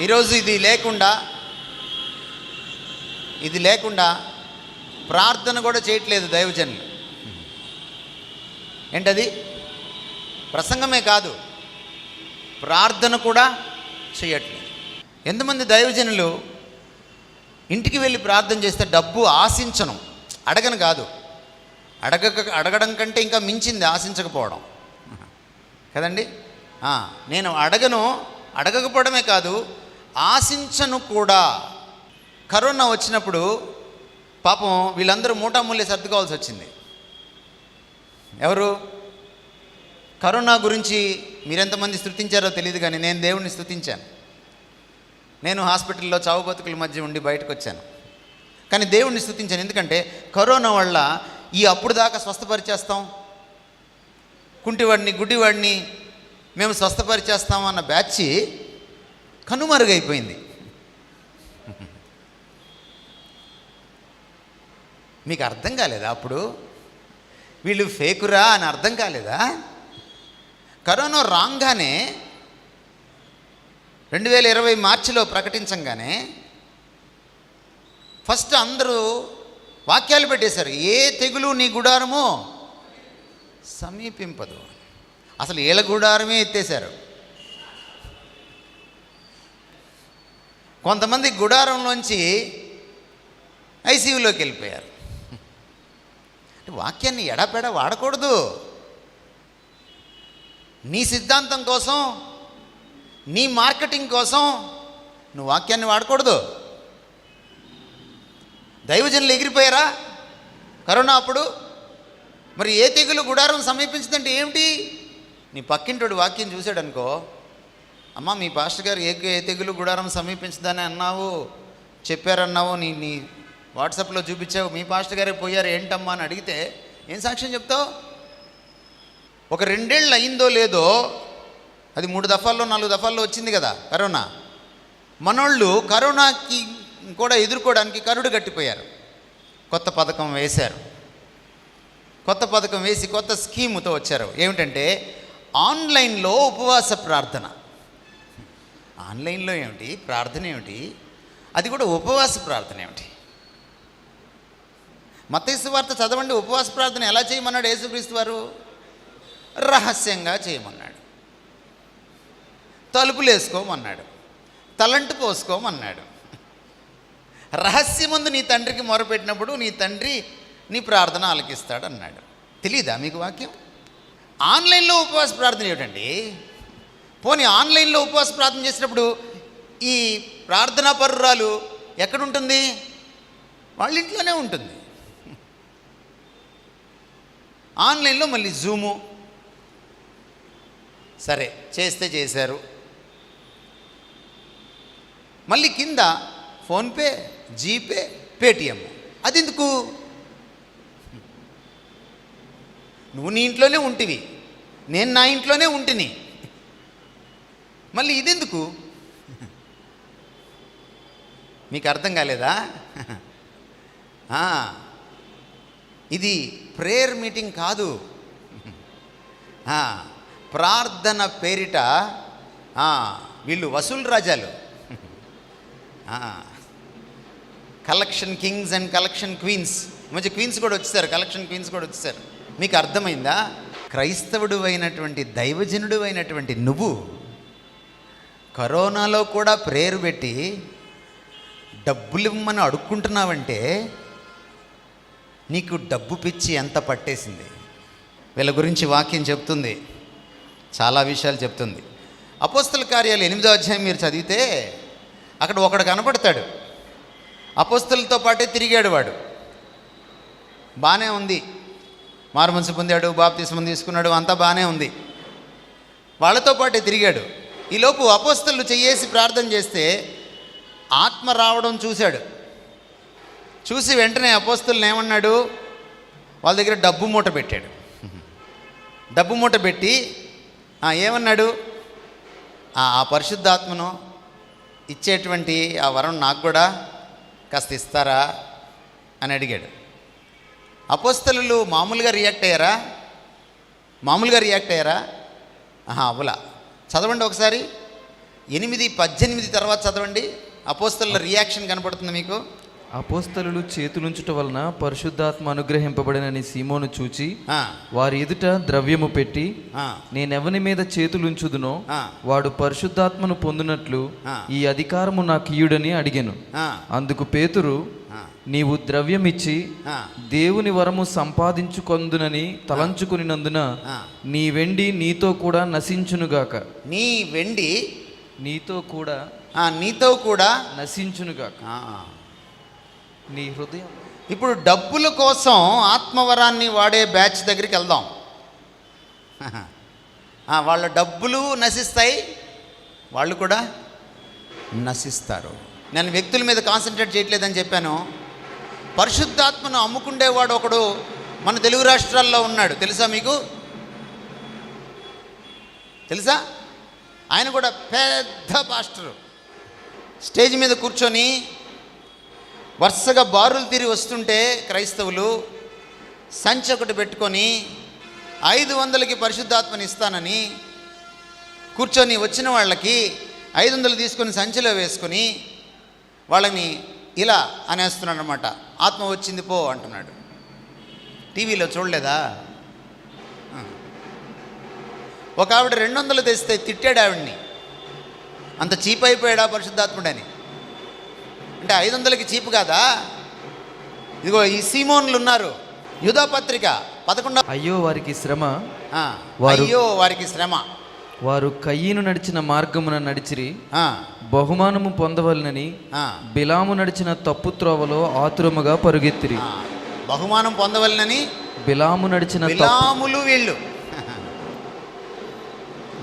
ఈరోజు ఇది లేకుండా ప్రార్థన కూడా చేయట్లేదు దైవజనులు. ఏంటది? ప్రసంగమే కాదు, ప్రార్థన కూడా చేయట్లేదు. ఎంతమంది దైవజనులు ఇంటికి వెళ్ళి ప్రార్థన చేస్తే డబ్బు ఆశించను, అడగను కాదు, అడగడం కంటే ఇంకా మించింది ఆశించకపోవడం కదండి. నేను అడగకపోవడమే కాదు, ఆశించను కూడా. కరోనా వచ్చినప్పుడు పాపం వీళ్ళందరూ మూటామూల్య సర్దుకోవాల్సి వచ్చింది. ఎవరు? కరోనా గురించి మీరెంతమంది స్తుతించారో తెలియదు, కానీ నేను దేవుణ్ణి స్తుతించాను. నేను హాస్పిటల్లో చావు బతుకుల మధ్య ఉండి బయటకు వచ్చాను, కానీ దేవుణ్ణి స్తుతించాను. ఎందుకంటే కరోనా వల్ల ఈ అప్పుడు దాకా స్వస్థపరిచేస్తాం, కుంటివాడిని గుడ్డివాడిని మేము స్వస్థపరిచేస్తాం అన్న బ్యాచ్ కనుమరుగైపోయింది. మీకు అర్థం కాలేదా? అప్పుడు వీళ్ళు ఫేకురా అని అర్థం కాలేదా? కరోనా రాగానే 2020 మార్చిలో ప్రకటించంగానే ఫస్ట్ అందరూ వాక్యాలు పెట్టేశారు, ఏ తెగులు నీ గుడారమో సమీపింపదు. అసలు ఏళ్ళ గుడారమే ఎత్తేశారు. కొంతమంది గుడారంలోంచి ఐసీయూలోకి వెళ్ళిపోయారు. వాక్యాన్ని ఎడపెడ వాడకూడదు. నీ సిద్ధాంతం కోసం, నీ మార్కెటింగ్ కోసం నువ్వు వాక్యాన్ని వాడకూడదు. దైవజనులు ఎగిరిపోయారా కరోనా అప్పుడు? మరి ఏ తెగులు గుడారం సమీపించదంటే ఏమిటి? నీ పక్కింటోడు వాక్యం చూశాడు అనుకో, అమ్మ మీ పాస్టర్ గారు ఏ తెగులు గుడారం సమీపించదని అన్నావు, చెప్పారన్నావు, నీ వాట్సాప్లో చూపించావు, మీ పాస్టర్ గారే పోయారు ఏంటమ్మా అని అడిగితే ఏం సాక్ష్యం చెప్తావు? ఒక 2 ఏళ్ళు అయిందో లేదో, అది 3 దఫాల్లో 4 దఫాల్లో వచ్చింది కదా కరోనా. మనోళ్ళు కరోనాకి కూడా ఎదుర్కోవడానికి కరుడు కట్టిపోయారు. కొత్త పథకం వేశారు. కొత్త పథకం వేసి కొత్త స్కీముతో వచ్చారు. ఏమిటంటే ఆన్లైన్లో ఉపవాస ప్రార్థన. ఆన్లైన్లో ఏమిటి ప్రార్థన ఏమిటి? అది కూడా ఉపవాస ప్రార్థన ఏమిటి? మత్తయి సువార్త చదవండి. ఉపవాస ప్రార్థన ఎలా చేయమన్నాడు యేసుక్రీస్తు వారు? రహస్యంగా చేయమన్నాడు. తలుపులు వేసుకోమన్నాడు, తలంటు పోసుకోమన్నాడు. రహస్యమందు నీ తండ్రికి మొరపెట్టినప్పుడు నీ తండ్రి నీ ప్రార్థన ఆలకిస్తాడు అన్నాడు. తెలీదా మీకు వాక్యం? ఆన్లైన్లో ఉపవాస ప్రార్థన ఏమిటండి? పోనీ ఆన్లైన్లో ఉపవాస ప్రార్థన చేసినప్పుడు ఈ ప్రార్థనా పరురాలు ఎక్కడుంటుంది? వాళ్ళ ఇంట్లోనే ఉంటుంది. ఆన్లైన్లో మళ్ళీ జూము. సరే చేస్తే చేశారు. మళ్ళీ కింద ఫోన్పే, జీపే, పేటిఎం. అది ఎందుకు? నువ్వు నీ ఇంట్లోనే ఉంటివి, నేను నా ఇంట్లోనే ఉంటిని, మళ్ళీ ఇదెందుకు? మీకు అర్థం కాలేదా? ఇది ప్రేయర్ మీటింగ్ కాదు. ప్రార్థన పేరిట వీళ్ళు వసూలు రాజాలు, collection kings and collection queens. మంచి క్వీన్స్ కూడా వచ్చేసారు, కలెక్షన్ క్వీన్స్ కూడా వచ్చేసారు. మీకు అర్థమైందా? క్రైస్తవుడు అయినటువంటి దైవజనుడు అయినటువంటి నువ్వు కరోనాలో కూడా ప్రేయర్ పెట్టి డబ్బులు ఇవ్వమని అడుక్కుంటున్నావంటే నీకు డబ్బు పిచ్చి ఎంత పట్టేసింది. వీళ్ళ గురించి వాక్యం చెప్తుంది, చాలా విషయాలు చెప్తుంది. అపోస్తల కార్యాలు 8వ అధ్యాయం మీరు చదివితే అక్కడ ఒకడు కనపడతాడు. అపోస్తలతో పాటే తిరిగాడు వాడు. బాగానే ఉంది, మారుమనసు పొందాడు, బాప్తిస్మం తీసుకున్నాడు, అంతా బాగానే ఉంది. వాళ్ళతో పాటే తిరిగాడు. ఈలోపు అపోస్తలు చెయ్యేసి ప్రార్థన చేస్తే ఆత్మ రావడం చూశాడు. చూసి వెంటనే అపోస్తలుని ఏమన్నాడు? వాళ్ళ దగ్గర డబ్బు మూట పెట్టాడు. డబ్బు మూట పెట్టి ఏమన్నాడు? ఆ పరిశుద్ధాత్మను ఇచ్చేటువంటి ఆ వరం నాకు కూడా కాస్త ఇస్తారా అని అడిగాడు. అపోస్తలు మామూలుగా రియాక్ట్ అయ్యారా? అవ్వలా. చదవండి ఒకసారి 8:18 తర్వాత చదవండి. అపోస్తలుల రియాక్షన్ కనపడుతుంది మీకు. అపోస్తలులు చేతులుంచుట వలన పరిశుద్ధాత్మ అనుగ్రహింపబడినని సీమోను చూచి వారి ఎదుట ద్రవ్యము పెట్టి, నేనెవని మీద చేతులుంచుదునో వాడు పరిశుద్ధాత్మను పొందినట్లు ఈ అధికారము నాకు ఇయ్యుడని అడిగెను. అందుకు పేతురు, నీవు ద్రవ్యమిచ్చి దేవుని వరము సంపాదించుకొందునని తలంచుకునినందున నీ వెండి నీతో కూడా నశించునుగాక. నీ వెండి నీతో కూడా నశించునుగాక. నీ హృదయం. ఇప్పుడు డబ్బుల కోసం ఆత్మవరాన్ని వాడే బ్యాచ్ దగ్గరికి వెళ్దాం. వాళ్ళ డబ్బులు నశిస్తాయి, వాళ్ళు కూడా నశిస్తారు. నేను వ్యక్తుల మీద కాన్సన్ట్రేట్ చేయట్లేదని చెప్పాను. పరిశుద్ధాత్మను అమ్ముకుండేవాడు ఒకడు మన తెలుగు రాష్ట్రాల్లో ఉన్నాడు. తెలుసా మీకు? తెలుసా? ఆయన కూడా పెద్ద పాస్టరు. స్టేజ్ మీద కూర్చొని వరుసగా బారులు తిరిగి వస్తుంటే క్రైస్తవులు సంచి ఒకటి పెట్టుకొని 500కి పరిశుద్ధాత్మని ఇస్తానని కూర్చొని వచ్చిన వాళ్ళకి 500 తీసుకొని సంచిలో వేసుకొని వాళ్ళని ఇలా అనేస్తున్నాడు అనమాట. ఆత్మ వచ్చింది పో అంటున్నాడు. టీవీలో చూడలేదా? ఒక ఆవిడ 200 తెస్తే తిట్టాడు ఆవిడ్ని. అంత చీప్ అయిపోయాడా పరిశుద్ధాత్ముడని? అంటే 500కి చీపు కాదా? ఇదిగో ఈ సీమోన్లు ఉన్నారు. యూదా పత్రిక 11. అయ్యో వారికి శ్రమ, అయ్యో వారికి శ్రమ. వారు కయ్యను నడిచిన మార్గమున నడిచిరి, బహుమానము పొందవలనని బిలాము నడిచిన తప్పు త్రోవలో ఆతురముగా పరుగెత్తిరి. బహుమానం పొందవలనని బిలాము నడిచిన బిలాములు వీళ్ళు.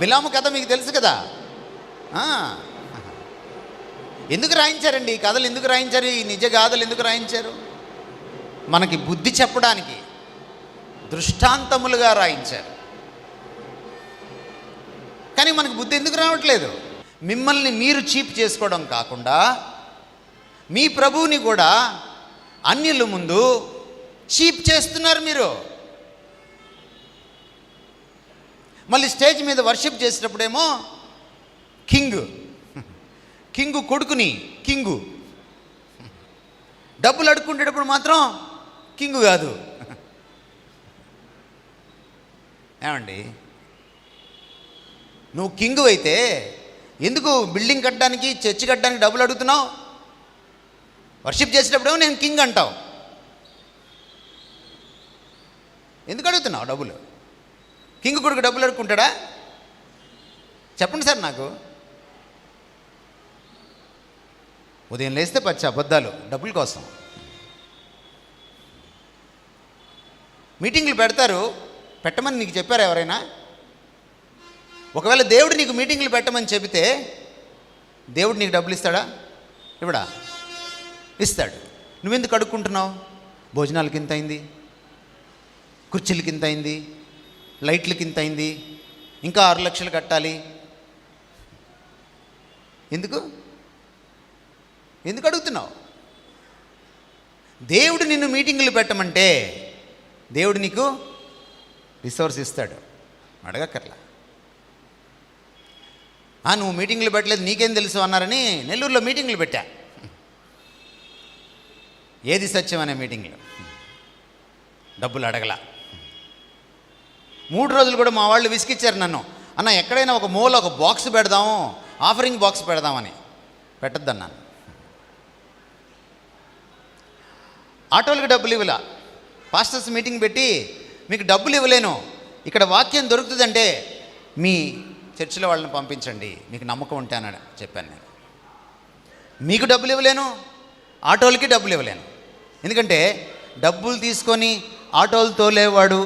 బిలాము కథ మీకు తెలుసు కదా. ఎందుకు రాయించారండి ఈ కథలు? ఎందుకు రాయించారు? ఈ నిజ గాథలు ఎందుకు రాయించారు? మనకి బుద్ధి చెప్పడానికి, దృష్టాంతములుగా రాయించారు. కానీ మనకు బుద్ధి ఎందుకు రావట్లేదు? మిమ్మల్ని మీరు చీప్ చేసుకోవడం కాకుండా మీ ప్రభువుని కూడా అన్యుల ముందు చీప్ చేస్తున్నారు మీరు. మళ్ళీ స్టేజ్ మీద వర్షిప్ చేసేటప్పుడేమో కింగు కొడుకుని కింగు, డబ్బులు అడుక్కుంటేటప్పుడు మాత్రం కింగు కాదు. ఏమండి, నువ్వు కింగు అయితే ఎందుకు బిల్డింగ్ కట్టడానికి, చర్చి కట్టడానికి డబ్బులు అడుగుతున్నావు? వర్షిప్ చేసేటప్పుడేమో నేను కింగ్ అంటావు. ఎందుకు అడుగుతున్నావు డబ్బులు? కింగ్ కొడుకు డబ్బులు అడుక్కుంటాడా? చెప్పండి సార్ నాకు. ఉదయం లేస్తే పచ్చి అబద్ధాలు డబ్బుల కోసం. మీటింగ్లు పెడతారు, పెట్టమని నీకు చెప్పారా ఎవరైనా? ఒకవేళ దేవుడు నీకు మీటింగ్లు పెట్టమని చెబితే దేవుడు నీకు డబ్బులు ఇస్తాడా? ఇవ్వడా? ఇస్తాడు. నువ్వెందుకు అడుక్కుంటున్నావు? భోజనాలకి ఇంత అయింది, కుర్చీలకి ఇంత అయింది, లైట్లకి ఇంత అయింది, ఇంకా 6 లక్షలు కట్టాలి. ఎందుకు అడుగుతున్నావు? దేవుడు నిన్ను మీటింగులు పెట్టమంటే దేవుడు నీకు రిసోర్స్ ఇస్తాడు, అడగక్కర్లా. నువ్వు మీటింగులు పెట్టలేదు నీకేం తెలుసు అన్నారని నెల్లూరులో మీటింగులు పెట్టా. ఏది సత్యం అనే మీటింగ్లు. డబ్బులు అడగల. 3 రోజులు కూడా మా వాళ్ళు విసిగిచ్చారు నన్ను. అన్న ఎక్కడైనా ఒక మూల ఒక బాక్స్ పెడదాము, ఆఫరింగ్ బాక్స్ పెడదామని. పెట్టద్దన్నాను. ఆటోలకు డబ్బులు ఇవ్వలా. పాస్టర్స్ మీటింగ్ పెట్టి మీకు డబ్బులు ఇవ్వలేను, ఇక్కడ వాక్యం దొరుకుతుందంటే మీ చర్చిలో వాళ్ళని పంపించండి, మీకు నమ్మకం ఉంటే అన్నాడు చెప్పాను నేను. మీకు డబ్బులు ఇవ్వలేను, ఆటోలకి డబ్బులు ఇవ్వలేను. ఎందుకంటే డబ్బులు తీసుకొని ఆటోలు తోలేవాడు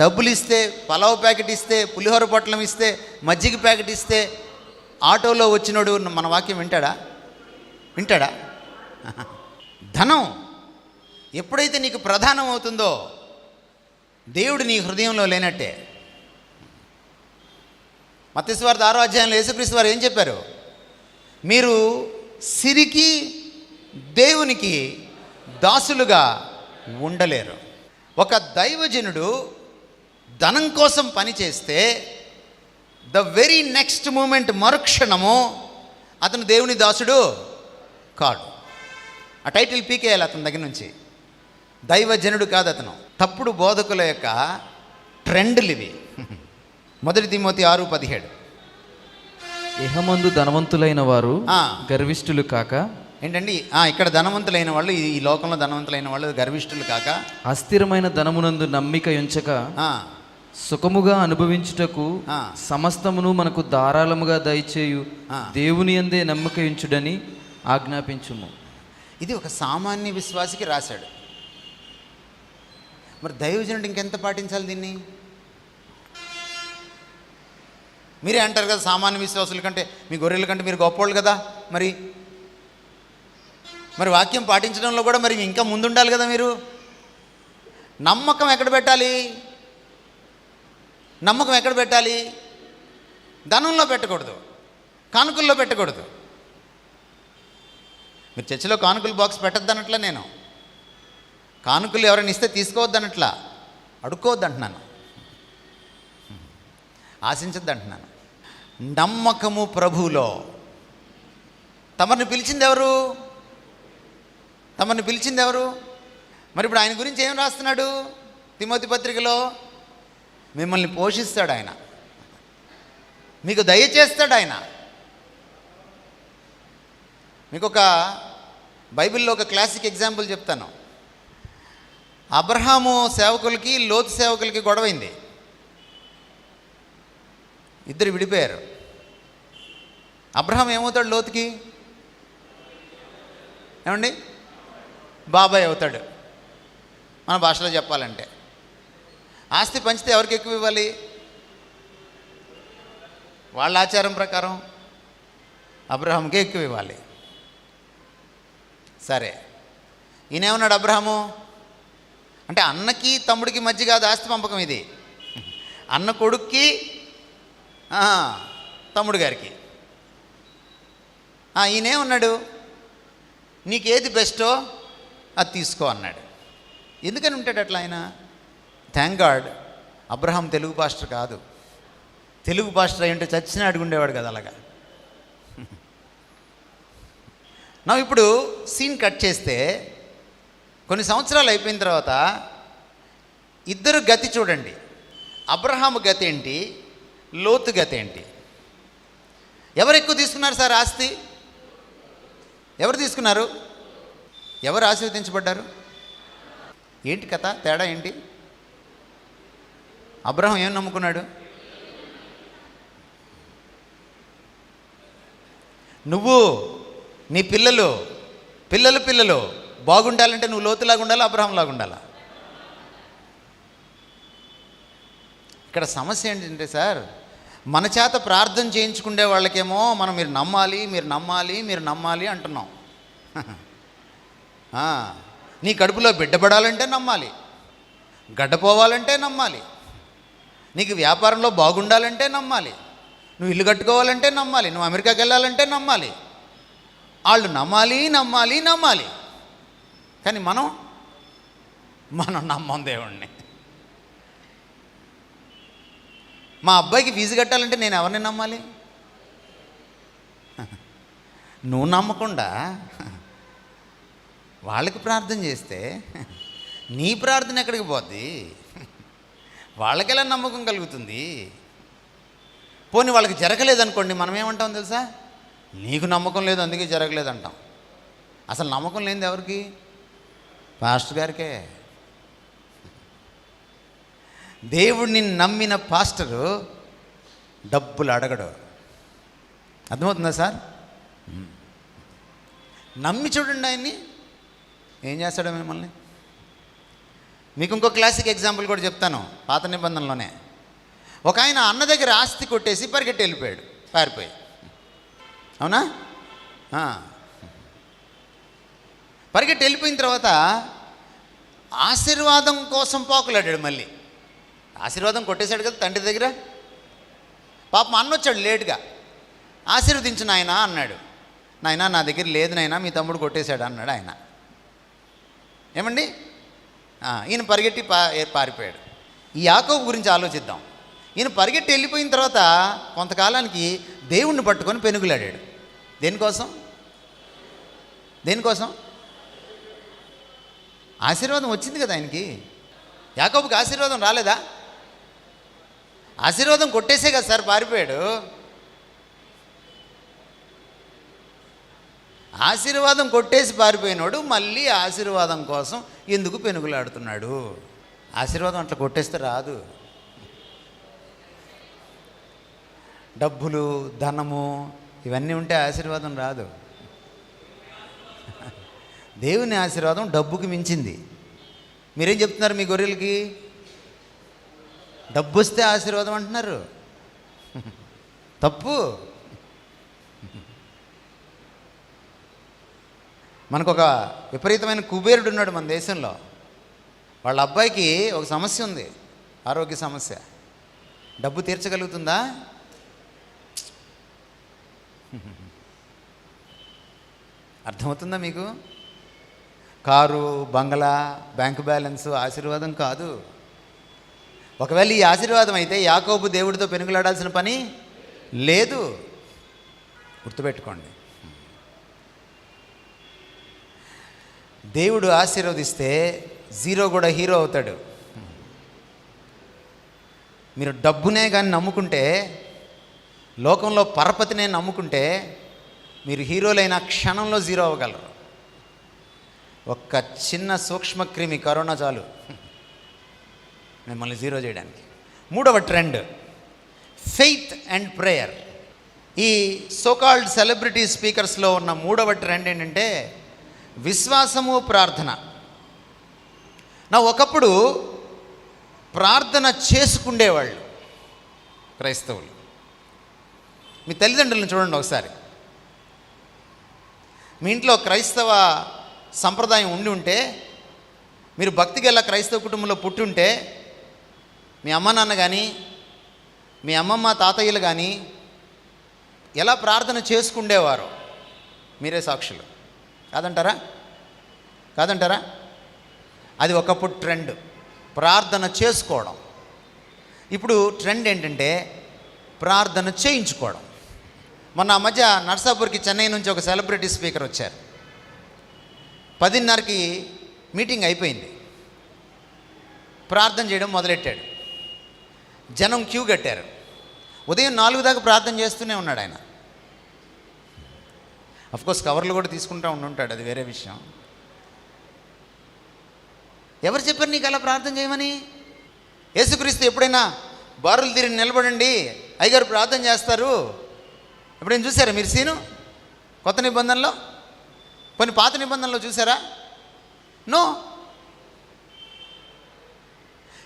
డబ్బులు ఇస్తే, పలావ్ ప్యాకెట్ ఇస్తే, పులిహోర పొట్లం ఇస్తే, మజ్జిగ ప్యాకెట్ ఇస్తే ఆటోలో వచ్చినోడు మన వాక్యం వింటాడా? ధనం ఎప్పుడైతే నీకు ప్రధానం అవుతుందో దేవుడు నీ హృదయంలో లేనట్టే. మత్తయి సువార్త 6వ అధ్యాయంలో యేసుక్రీస్తు వారు ఏం చెప్పారు? మీరు సిరికి దేవునికి దాసులుగా ఉండలేరు. ఒక దైవజనుడు ధనం కోసం పనిచేస్తే ద వెరీ నెక్స్ట్ మూమెంట్, మరుక్షణము అతను దేవుని దాసుడు కాడు. ఆ టైటిల్ పీకేయాలి అతని దగ్గర నుంచి. దైవజనుడు కాదు అతను. తప్పుడు బోధకుల యొక్క ట్రెండ్లు ఇవి. 1 తిమోతి 6:17. ఇహమందు ధనవంతులైన వారు గర్విష్ఠులు కాక, ఏంటండి ఇక్కడ ధనవంతులైన వాళ్ళు, ఈ లోకంలో ధనవంతులైన వాళ్ళు గర్విష్ఠులు కాక, అస్థిరమైన ధనమునందు నమ్మిక ఉంచక, సుఖముగా అనుభవించుటకు సమస్తమును మనకు ధారాళముగా దయచేయు దేవుని యందే నమ్మిక ఉంచుడని ఆజ్ఞాపించుము. ఇది ఒక సామాన్య విశ్వాసికి రాశాడు. మరి దైవజనుడు ఇంకెంత పాటించాలి దీన్ని? మీరే అంటారు కదా, సామాన్య విశ్వాసుల కంటే, మీ గొర్రెల కంటే మీరు గొప్పోళ్ళు కదా. మరి వాక్యం పాటించడంలో కూడా మరి ఇంకా ముందుండాలి కదా మీరు. నమ్మకం ఎక్కడ పెట్టాలి? నమ్మకం ఎక్కడ పెట్టాలి? ధనంలో పెట్టకూడదు, కానుకల్లో పెట్టకూడదు. మీరు చర్చిలో కానుకల బాక్స్ పెట్టొద్దనట్లా నేను. కానుకలు ఎవరైనా ఇస్తే తీసుకోవద్దనట్లా, అడుక్కోవద్దంటున్నాను, ఆశించద్దంటున్నాను. నమ్మకము ప్రభువులో. తమరిని పిలిచింది ఎవరు? తమరిని పిలిచింది ఎవరు? మరి ఇప్పుడు ఆయన గురించి ఏం రాస్తున్నాడు తిమోతి పత్రికలో? మిమ్మల్ని పోషిస్తాడు ఆయన, మీకు దయచేస్తాడు ఆయన. మీకు ఒక బైబిల్లో ఒక క్లాసిక్ ఎగ్జాంపుల్ చెప్తాను. అబ్రహాము సేవకులకి లోతు సేవకులకి గొడవైంది. ఇద్దరు విడిపోయారు. అబ్రహాం ఏమవుతాడు లోతుకి? ఏమండి? బాబాయ్ అవుతాడు మన భాషలో చెప్పాలంటే. ఆస్తి పంచితే ఎవరికి ఎక్కువ ఇవ్వాలి? వాళ్ళ ఆచారం ప్రకారం అబ్రహాంకే ఎక్కువ ఇవ్వాలి. సరే, ఈయనేమన్నాడు అబ్రహాము? అంటే అన్నకి తమ్ముడికి మధ్య కాదు ఆస్తి పంపకం ఇది, అన్న కొడుక్కి తమ్ముడు గారికి. ఈయనేమన్నాడు? నీకేది బెస్టో అది తీసుకో అన్నాడు. ఎందుకని ఉంటాడు అట్లా ఆయన? Thank God Abraham Telugu pastor కాదు. తెలుగు పాస్టర్ అయ్యంటే చచ్చిన అడుగుండేవాడు కదా అలాగా. నా ఇప్పుడు సీన్ కట్ చేస్తే కొన్ని సంవత్సరాలు అయిపోయిన తర్వాత ఇద్దరు గతి చూడండి. అబ్రహాము గతి ఏంటి, లోతు గతి ఏంటి? ఎవరు ఎక్కువ తీసుకున్నారు సార్ ఆస్తి? ఎవరు తీసుకున్నారు? ఎవరు ఆశీర్వదించబడ్డారు? ఏంటి కథ, తేడా ఏంటి? అబ్రహాం ఏం నమ్ముకున్నాడు? నువ్వు నీ పిల్లలు బాగుండాలంటే నువ్వు లోతులాగా ఉండాలా, అబ్రహాంలాగా ఉండాలా? ఇక్కడ సమస్య ఏంటంటే సార్, మన చేత ప్రార్థన చేయించుకునే వాళ్ళకేమో మనం మీరు నమ్మాలి అంటున్నాం. నీ కడుపులో బిడ్డపడాలంటే నమ్మాలి, గడ్డపోవాలంటే నమ్మాలి, నీకు వ్యాపారంలో బాగుండాలంటే నమ్మాలి, నువ్వు ఇల్లు కట్టుకోవాలంటే నమ్మాలి, నువ్వు అమెరికాకి వెళ్ళాలంటే నమ్మాలి. వాళ్ళు నమ్మాలి. కానీ మనం నమ్మం దేవుణ్ణి. మా అబ్బాయికి ఫీజు కట్టాలంటే నేను ఎవరిని నమ్మాలి? నువ్వు నమ్మకుండా వాళ్ళకి ప్రార్థన చేస్తే నీ ప్రార్థన ఎక్కడికి పోద్ది? వాళ్ళకెలా నమ్మకం కలుగుతుంది? పోనీ వాళ్ళకి జరగలేదనుకోండి, మనం ఏమంటాం తెలుసా? నీకు నమ్మకం లేదు అందుకే జరగలేదంటాం. అసలు నమ్మకం లేనిది ఎవరికి? పాస్టర్ గారికే. దేవుడిని నమ్మిన పాస్టరు డబ్బులు అడగడు. అర్థమవుతుందా సార్? నమ్మి చూడండి ఆయన్ని, ఏం చేస్తాడో మిమ్మల్ని. మీకు ఇంకో క్లాసిక్ ఎగ్జాంపుల్ కూడా చెప్తాను, పాత నిబంధనలోనే. ఒక ఆయన అన్న దగ్గర ఆస్తి కొట్టేసి పరిగెట్టి వెళ్ళిపోయాడు, పారిపోయి. అవునా? పరిగెట్టి వెళ్ళిపోయిన తర్వాత ఆశీర్వాదం కోసం పోకులాడాడు. మళ్ళీ ఆశీర్వాదం కొట్టేశాడు కదా తండ్రి దగ్గర. పాపం అన్న వచ్చాడు లేటుగా. ఆశీర్వదించు నాయనా అన్నాడు. నాయనా నా దగ్గర లేదు నాయనా, మీ తమ్ముడు కొట్టేశాడు అన్నాడు ఆయన. ఏమండి? ఈయన పరిగెట్టి పారిపోయాడు. ఈ యాకోబు గురించి ఆలోచిద్దాం. ఈయన పరిగెట్టి వెళ్ళిపోయిన తర్వాత కొంతకాలానికి దేవుణ్ణి పట్టుకొని పెనుగులాడాడు. దేనికోసం? ఆశీర్వాదం వచ్చింది కదా ఆయనకి. యాకోబుకి ఆశీర్వాదం రాలేదా? ఆశీర్వాదం కొట్టేసే కదా సార్ పారిపోయాడు. ఆశీర్వాదం కొట్టేసి పారిపోయినాడు మళ్ళీ ఆశీర్వాదం కోసం ఎందుకు పెనుగులాడుతున్నాడు? ఆశీర్వాదం అట్లా కొట్టేస్తే రాదు. డబ్బులు, ధనము ఇవన్నీ ఉంటే ఆశీర్వాదం రాదు. దేవుని ఆశీర్వాదం డబ్బుకి మించింది. మీరేం చెప్తున్నారు మీ గొర్రెలకి? డబ్బు వస్తే ఆశీర్వాదం అంటున్నారు. తప్పు. మనకొక విపరీతమైన కుబేరుడు ఉన్నాడు మన దేశంలో. వాళ్ళ అబ్బాయికి ఒక సమస్య ఉంది, ఆరోగ్య సమస్య. డబ్బు తీర్చగలుగుతుందా? అర్థమవుతుందా మీకు? కారు, బంగళా, బ్యాంకు బ్యాలెన్సు ఆశీర్వాదం కాదు. ఒకవేళ ఈ ఆశీర్వాదం అయితే యాకోబు దేవుడితో పెనుగులాడాల్సిన పని లేదు. గుర్తుపెట్టుకోండి. దేవుడు ఆశీర్వదిస్తే జీరో కూడా హీరో అవుతాడు. మీరు డబ్బునే కానీ నమ్ముకుంటే, లోకంలో పరపతినే నమ్ముకుంటే మీరు హీరోలైన క్షణంలో జీరో అవ్వగలరు. ఒక్క చిన్న సూక్ష్మక్రిమి కరోనా చాలు మిమ్మల్ని జీరో చేయడానికి. మూడవ ట్రెండ్, ఫెయిత్ అండ్ ప్రేయర్. ఈ సోకాల్డ్ సెలబ్రిటీ స్పీకర్స్లో ఉన్న మూడవ ట్రెండ్ ఏంటంటే విశ్వాసము, ప్రార్థన. ఒకప్పుడు ప్రార్థన చేసుకుండేవాళ్ళు క్రైస్తవులు. మీ తల్లిదండ్రులను చూడండి ఒకసారి. మీ ఇంట్లో క్రైస్తవ సంప్రదాయం ఉండి ఉంటే, మీరు భక్తికి గల క్రైస్తవ కుటుంబంలో పుట్టి ఉంటే, మీ అమ్మ నాన్న కానీ మీ అమ్మమ్మ తాతయ్యలు కానీ ఎలా ప్రార్థన చేసుకుండేవారో మీరే సాక్షులు. కాదంటారా? అది ఒకప్పుడు ట్రెండ్, ప్రార్థన చేసుకోవడం. ఇప్పుడు ట్రెండ్ ఏంటంటే ప్రార్థన చేయించుకోవడం. మొన్న ఆ మధ్య నర్సాపూర్కి చెన్నై నుంచి ఒక సెలబ్రిటీ స్పీకర్ వచ్చారు. 10:30కి మీటింగ్ అయిపోయింది. ప్రార్థన చేయడం మొదలెట్టాడు. జనం క్యూ కట్టారు. ఉదయం 4 దాకా ప్రార్థన చేస్తూనే ఉన్నాడు ఆయన. అఫ్కోర్స్ కవర్లు కూడా తీసుకుంటూ ఉండుంటాడు, అది వేరే విషయం. ఎవరు చెప్పారు నీకు అలా ప్రార్థన చేయమని? యేసుక్రీస్తు ఎప్పుడైనా బారులు తీరి నిలబడండి, అయ్యగారు ప్రార్థన చేస్తారు, ఎప్పుడైనా చూసారా మీరు సీను? కొత్త నిబంధనలో, కొన్ని పాత నిబంధనలో చూసారా? నో.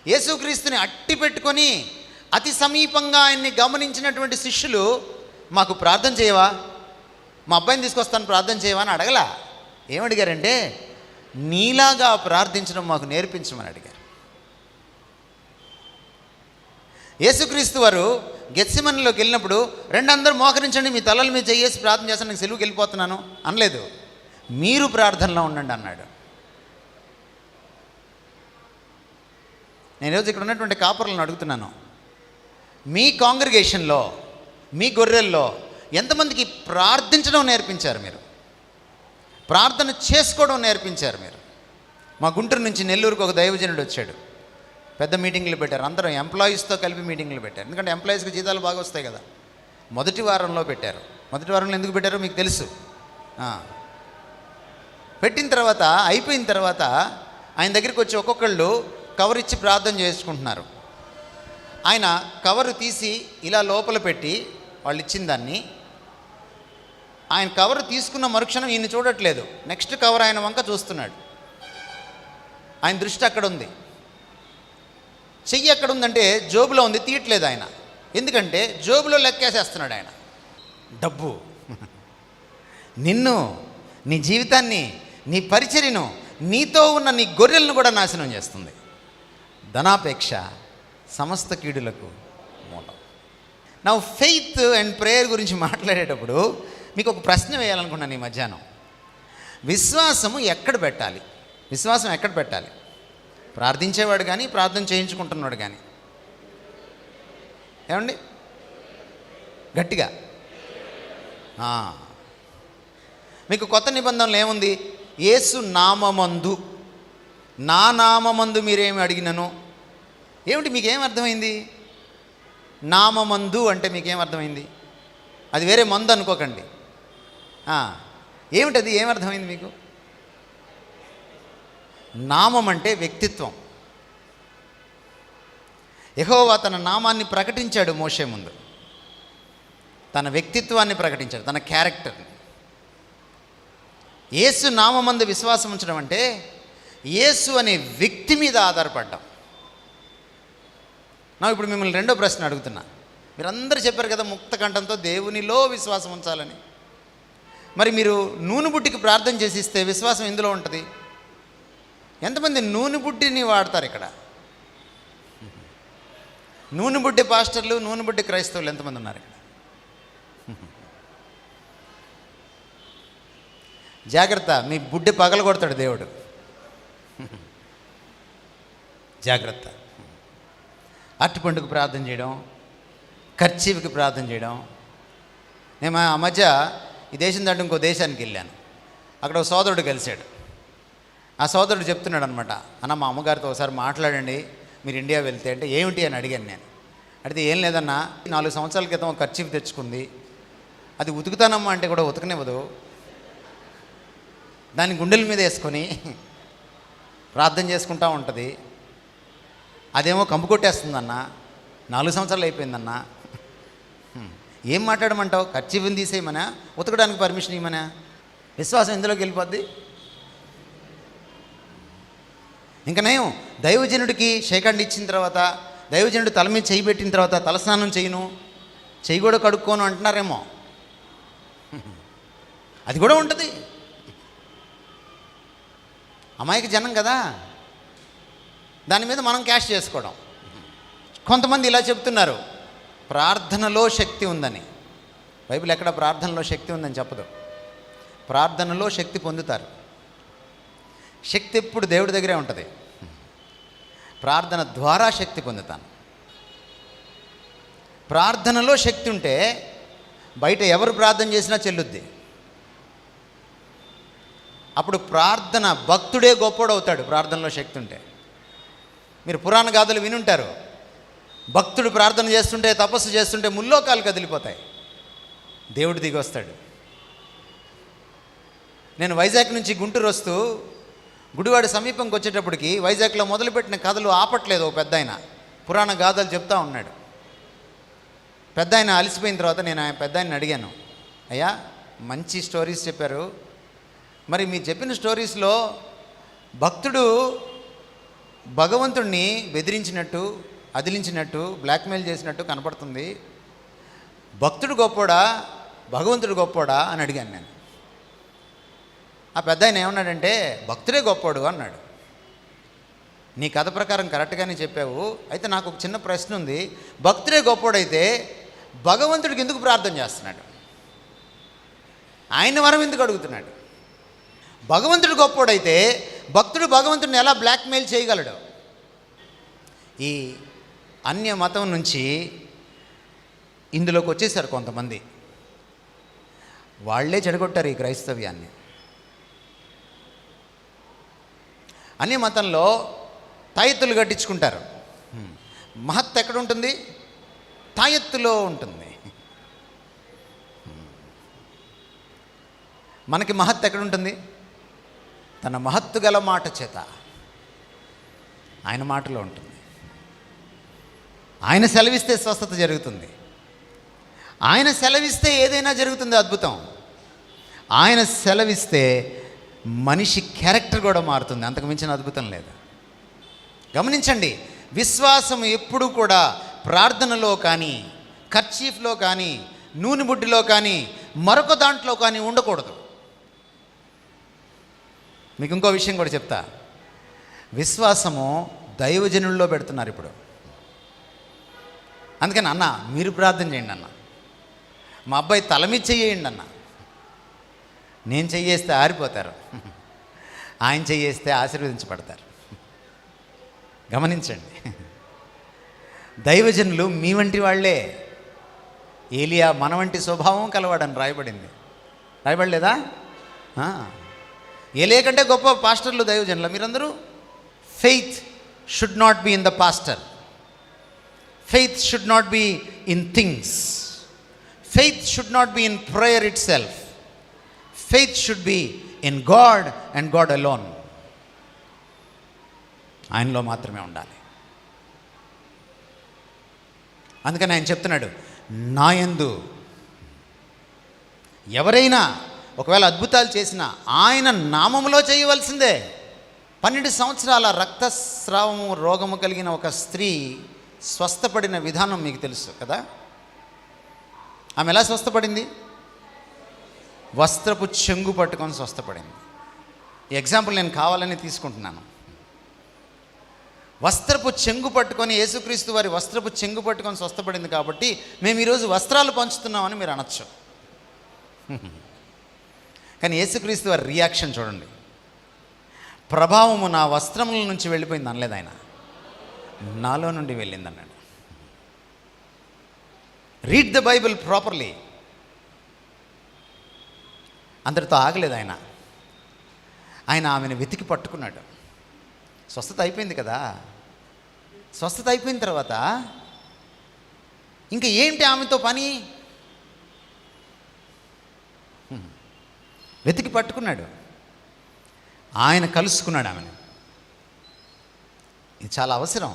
యేసుక్రీస్తుని అట్టి పెట్టుకొని అతి సమీపంగా ఆయన్ని గమనించినటువంటి శిష్యులు, మాకు ప్రార్థన చేయవా, మా అబ్బాయిని తీసుకొస్తాను ప్రార్థన చేయవా అని అడగలా. ఏమడిగారంటే, నీలాగా ప్రార్థించడం మాకు నేర్పించమని అడిగారు. యేసుక్రీస్తు వారు గెత్సెమనీలోకి వెళ్ళినప్పుడు, అందరూ మోకరించండి, మీ తలల మీద చేసి ప్రార్థన చేస్తాను, నాకు సెలవుకి వెళ్ళిపోతున్నాను అనలేదు. మీరు ప్రార్థనలో ఉండండి అన్నాడు. నేను ఈరోజు ఇక్కడ ఉన్నటువంటి కాపరులను అడుగుతున్నాను, మీ కాంగ్రిగేషన్లో, మీ గొర్రెల్లో ఎంతమందికి ప్రార్థించడం నేర్పించారు మీరు? ప్రార్థన చేసుకోవడం నేర్పించారు మీరు? మా గుంటూరు నుంచి నెల్లూరుకు ఒక దైవజనుడు వచ్చాడు. పెద్ద మీటింగ్లు పెట్టారు, అందరం ఎంప్లాయీస్తో కలిపి మీటింగ్లు పెట్టారు. ఎందుకంటే ఎంప్లాయీస్కి జీతాలు బాగా వస్తాయి కదా. మొదటి వారంలో పెట్టారు. మొదటి వారంలో ఎందుకు పెట్టారో మీకు తెలుసు. పెట్టిన తర్వాత, అయిపోయిన తర్వాత ఆయన దగ్గరికి వచ్చి ఒక్కొక్కళ్ళు కవర్ ఇచ్చి ప్రార్థన చేసుకుంటున్నారు. ఆయన కవరు తీసి ఇలా లోపల పెట్టి, వాళ్ళు ఇచ్చిన దాన్ని, ఆయన కవర్ తీసుకున్న మరుక్షణం ఈయన చూడట్లేదు, నెక్స్ట్ కవర్ ఆయన వంక చూస్తున్నాడు. ఆయన దృష్టి అక్కడ ఉంది. చెయ్యి ఎక్కడ ఉందంటే జోబులో ఉంది, తీయట్లేదు ఆయన. ఎందుకంటే జోబులో లెక్కేసేస్తున్నాడు ఆయన. డబ్బు నిన్ను, నీ జీవితాన్ని, నీ పరిచర్యను, నీతో ఉన్న నీ గొర్రెలను కూడా నాశనం చేస్తుంది. ధనాపేక్ష సమస్త కీడులకు మూలం. నా ఫెయిత్ అండ్ ప్రేయర్ గురించి మాట్లాడేటప్పుడు మీకు ఒక ప్రశ్న వేయాలనుకున్నాను ఈ మధ్యాహ్నం. విశ్వాసము ఎక్కడ పెట్టాలి? విశ్వాసం ఎక్కడ పెట్టాలి? ప్రార్థించేవాడు కానీ, ప్రార్థన చేయించుకుంటున్నాడు కానీ. ఏమండి గట్టిగా? మీకు కొత్త నిబంధనలు ఏముంది? యేసు నామమందు నా నామమందు మీరేమి అడిగినను. ఏమిటి మీకేం అర్థమైంది? నామమందు అంటే మీకేం అర్థమైంది? అది వేరే మందు అనుకోకండి. ఏమిటది? ఏమర్థమైంది మీకు? నామం అంటే వ్యక్తిత్వం. యెహోవా తన నామాన్ని ప్రకటించాడు మోషే ముందు. తన వ్యక్తిత్వాన్ని ప్రకటించాడు, తన క్యారెక్టర్ని. యేసు నామమందు విశ్వాసం ఉంచడం అంటే యేసు అనే వ్యక్తి మీద ఆధారపడ్డాం. నా ఇప్పుడు మిమ్మల్ని రెండో ప్రశ్న అడుగుతున్నా. మీరందరూ చెప్పారు కదా ముక్త కంఠంతో దేవునిలో విశ్వాసం ఉంచాలని. మరి మీరు నూనె బుడ్డికి ప్రార్థన చేసి ఇస్తే విశ్వాసం ఎందులో ఉంటుంది? ఎంతమంది నూనె బుడ్డిని వాడతారు ఇక్కడ? నూనె బుడ్డి పాస్టర్లు, నూనె బుడ్డి క్రైస్తవులు ఎంతమంది ఉన్నారు ఇక్కడ? జాగ్రత్త, మీ బుడ్డి పగల కొడతాడు దేవుడు. జాగ్రత్త. అరటిపండుకు ప్రార్థన చేయడం, ఖర్చీఫ్కి ప్రార్థన చేయడం. నేను ఆ మధ్య ఈ దేశం దాటి ఇంకో దేశానికి వెళ్ళాను. అక్కడ ఒక సోదరుడు కలిశాడు. ఆ సోదరుడు చెప్తున్నాడు అనమాట, అన్న మా అమ్మగారితో ఒకసారి మాట్లాడండి మీరు ఇండియా వెళ్తే. అంటే ఏమిటి అని అడిగాను నేను. అడిగితే ఏం లేదన్నా, 4 సంవత్సరాల క్రితం ఒక ఖర్చీఫ్ తెచ్చుకుంది, అది ఉతుకుతానమ్మా అంటే కూడా ఉతకనివ్వదు. దాన్ని గుండెల మీద వేసుకొని ప్రార్థన చేసుకుంటూ ఉంటుంది. అదేమో కంపు కొట్టేస్తుందన్న. 4 సంవత్సరాలు అయిపోయిందన్న. ఏం మాట్లాడమంటావు? ఖర్చీఫ్ని తీసేయమనా, ఉతకడానికి పర్మిషన్ ఇవ్వమనా? విశ్వాసం ఎందులోకి వెళ్ళిపోద్ది? ఇంకా నయం, దైవజనుడికి షేకండ్ ఇచ్చిన తర్వాత, దైవజనుడు తల మీద చేయి పెట్టిన తర్వాత తలస్నానం చేయను, చెయ్యి కూడా కడుక్కోను అంటున్నారేమో. అది కూడా ఉంటుంది. అమాయక జనం కదా, దాని మీద మనం క్యాష్ చేసుకోవడం. కొంతమంది ఇలా చెప్తున్నారు, ప్రార్థనలో శక్తి ఉందని. బైబిల్ ఎక్కడ ప్రార్థనలో శక్తి ఉందని చెప్పదు. ప్రార్థనలో శక్తి పొందుతారు. శక్తి ఎప్పుడు దేవుడి దగ్గరే ఉంటుంది. ప్రార్థన ద్వారా శక్తి పొందుతాను. ప్రార్థనలో శక్తి ఉంటే బయట ఎవరు ప్రార్థన చేసినా చెల్లుద్ది. అప్పుడు ప్రార్థన భక్తుడే గొప్పోడవుతాడు ప్రార్థనలో శక్తి ఉంటే. మీరు పురాణ గాథలు వినుంటారు. భక్తుడు ప్రార్థన చేస్తుంటే, తపస్సు చేస్తుంటే ముల్లోకాలు కదిలిపోతాయి, దేవుడు దిగి వస్తాడు. నేను వైజాగ్ నుంచి గుంటూరు వస్తూ గుడివాడ సమీపంకి వచ్చేటప్పటికి వైజాగ్లో మొదలుపెట్టిన కథలు ఆపట్లేదు. ఓ పెద్ద ఆయన పురాణ గాథలు చెప్తా ఉన్నాడు. పెద్ద ఆయన అలసిపోయిన తర్వాత నేను ఆ పెద్ద ఆయన్ని అడిగాను, అయ్యా మంచి స్టోరీస్ చెప్పారు, మరి మీరు చెప్పిన స్టోరీస్లో భక్తుడు భగవంతుడిని బెదిరించినట్టు, అదిలించినట్టు, బ్లాక్మెయిల్ చేసినట్టు కనపడుతుంది. భక్తుడు గొప్పోడా, భగవంతుడు గొప్పోడా అని అడిగాను నేను. ఆ పెద్ద ఆయన ఏమన్నాడంటే, భక్తుడే గొప్పోడు అన్నాడు. నీ కథ ప్రకారం కరెక్ట్గానే చెప్పావు. అయితే నాకు ఒక చిన్న ప్రశ్న ఉంది. భక్తుడే గొప్పోడైతే భగవంతుడికి ఎందుకు ప్రార్థన చేస్తున్నాడు? ఆయన వరం ఎందుకు అడుగుతున్నాడు? భగవంతుడు గొప్పోడైతే భక్తుడు భగవంతుడిని ఎలా బ్లాక్మెయిల్ చేయగలడు? ఈ అన్య మతం నుంచి ఇందులోకి వచ్చేసారు కొంతమంది. వాళ్లే చెడగొట్టారు ఈ క్రైస్తవ్యాన్ని. అన్య మతంలో తాయెత్తులు కట్టించుకుంటారు. మహత్ ఎక్కడ ఉంటుంది? తాయెత్తులో ఉంటుంది. మనకి మహత్ ఎక్కడ ఉంటుంది? తన మహత్తు గల మాట చేత, ఆయన మాటలో ఉంటుంది. ఆయన సెలవిస్తే స్వస్థత జరుగుతుంది. ఆయన సెలవిస్తే ఏదైనా జరుగుతుంది, అద్భుతం. ఆయన సెలవిస్తే మనిషి క్యారెక్టర్ కూడా మారుతుంది. అంతకు మించిన అద్భుతం లేదు. గమనించండి, విశ్వాసం ఎప్పుడూ కూడా ప్రార్థనలో కానీ, కర్చీఫ్లో కానీ, నూనె బుడ్డిలో కానీ, మరొక దాంట్లో కానీ ఉండకూడదు. మీకు ఇంకో విషయం కూడా చెప్తా. విశ్వాసము దైవజనుల్లో పెడుతున్నారు ఇప్పుడు. అందుకని అన్న మీరు ప్రార్థన చేయండి అన్న, మా అబ్బాయి తల మీద చెయ్యండి అన్న. నేను చెయ్యేస్తే ఆరిపోతారు, ఆయన చెయ్యేస్తే ఆశీర్వదించబడతారు. గమనించండి, దైవజనులు మీ వంటి వాళ్ళే. ఏలియా మన వంటి స్వభావం కలవాడని రాయబడింది. రాయబడలేదా? ఏలియా కంటే గొప్ప పాస్టర్లు దైవజనులు మీరందరూ. Faith should not be in the pastor. Faith should not be in things. Faith should not be in prayer itself. Faith should be in God and God alone. ఆయనలో మాత్రమే ఉండాలి. అందుకని ఆయన చెప్తున్నాడు, నా యందు ఎవరైనా ఒకవేళ అద్భుతాలు చేసినా ఆయన నామములో చేయవలసిందే. 12 సంవత్సరాల రక్తస్రావము రోగము కలిగిన ఒక స్త్రీ స్వస్థపడిన విధానం మీకు తెలుసు కదా. ఆమె ఎలా స్వస్థపడింది? వస్త్రపు చెంగు పట్టుకొని స్వస్థపడింది. ఈ ఎగ్జాంపుల్ నేను కావాలని తీసుకుంటున్నాను. వస్త్రపు చెంగు పట్టుకొని, యేసుక్రీస్తు వారి వస్త్రపు చెంగు పట్టుకొని స్వస్థపడింది కాబట్టి మేము ఈరోజు వస్త్రాలు పంచుతున్నామని మీరు అనొచ్చు. కానీ యేసుక్రీస్తు వారి రియాక్షన్ చూడండి. ప్రభావము నా వస్త్రముల నుంచి వెళ్ళిపోయింది అనలేదు ఆయన, నాలో నుండి వెళ్ళింది అన్నాడు. Read the Bible properly. అందరితో ఆగలేదు ఆయన. ఆయన ఆమెను వెతికి పట్టుకున్నాడు. స్వస్థత అయిపోయింది కదా. స్వస్థత అయిపోయిన తర్వాత ఇంకా ఏంటి ఆమెతో పని? వెతికి పట్టుకున్నాడు. ఆయన కలుసుకున్నాడు ఆమెను. ఇది చాలా అవసరం.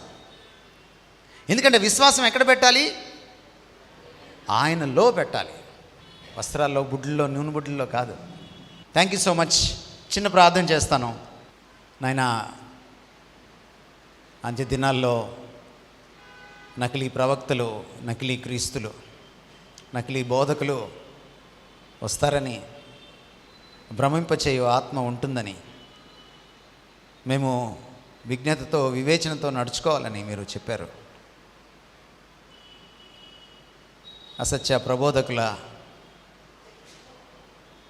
ఎందుకంటే విశ్వాసం ఎక్కడ పెట్టాలి? ఆయనలో పెట్టాలి. వస్త్రాల్లో, బుడ్లలో, నూనె బుడ్లలో కాదు. Thank you so much. చిన్న ప్రార్థన చేస్తాను. నాయనా, అంత్య దినాల్లో నకిలీ ప్రవక్తలు, నకిలీ క్రీస్తులు, నకిలీ బోధకులు వస్తారని, భ్రమింపచేయు ఆత్మ ఉంటుందని, మేము విజ్ఞతతో, వివేచనతో నడుచుకోవాలని మీరు చెప్పారు. అసత్య ప్రబోధకుల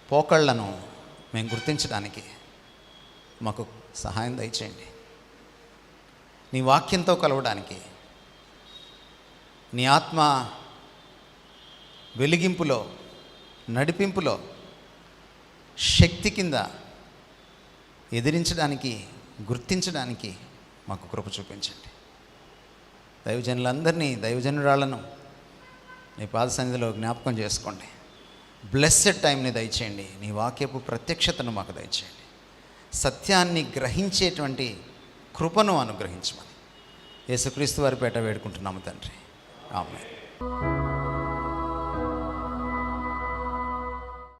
పోకళ్లను మేము గుర్తించడానికి మాకు సహాయం దయచేయండి. నీ వాక్యంతో కలవడానికి, నీ ఆత్మ వెలిగింపులో, నడిపింపులో, శక్తి కింద ఎదిరించడానికి, గుర్తించడానికి మాకు కృప చూపించండి. దైవజనులందరినీ, దైవజనురాలను నీ పాద సన్నిధిలో జ్ఞాపకం చేసుకోండి. బ్లెస్సెడ్ టైంని దయచేయండి. నీ వాక్యపు ప్రత్యక్షతను మాకు దయచేయండి. సత్యాన్ని గ్రహించేటువంటి కృపను అనుగ్రహించమని యేసుక్రీస్తు వారి పేట వేడుకుంటున్నాము తండ్రి. ఆమేన్.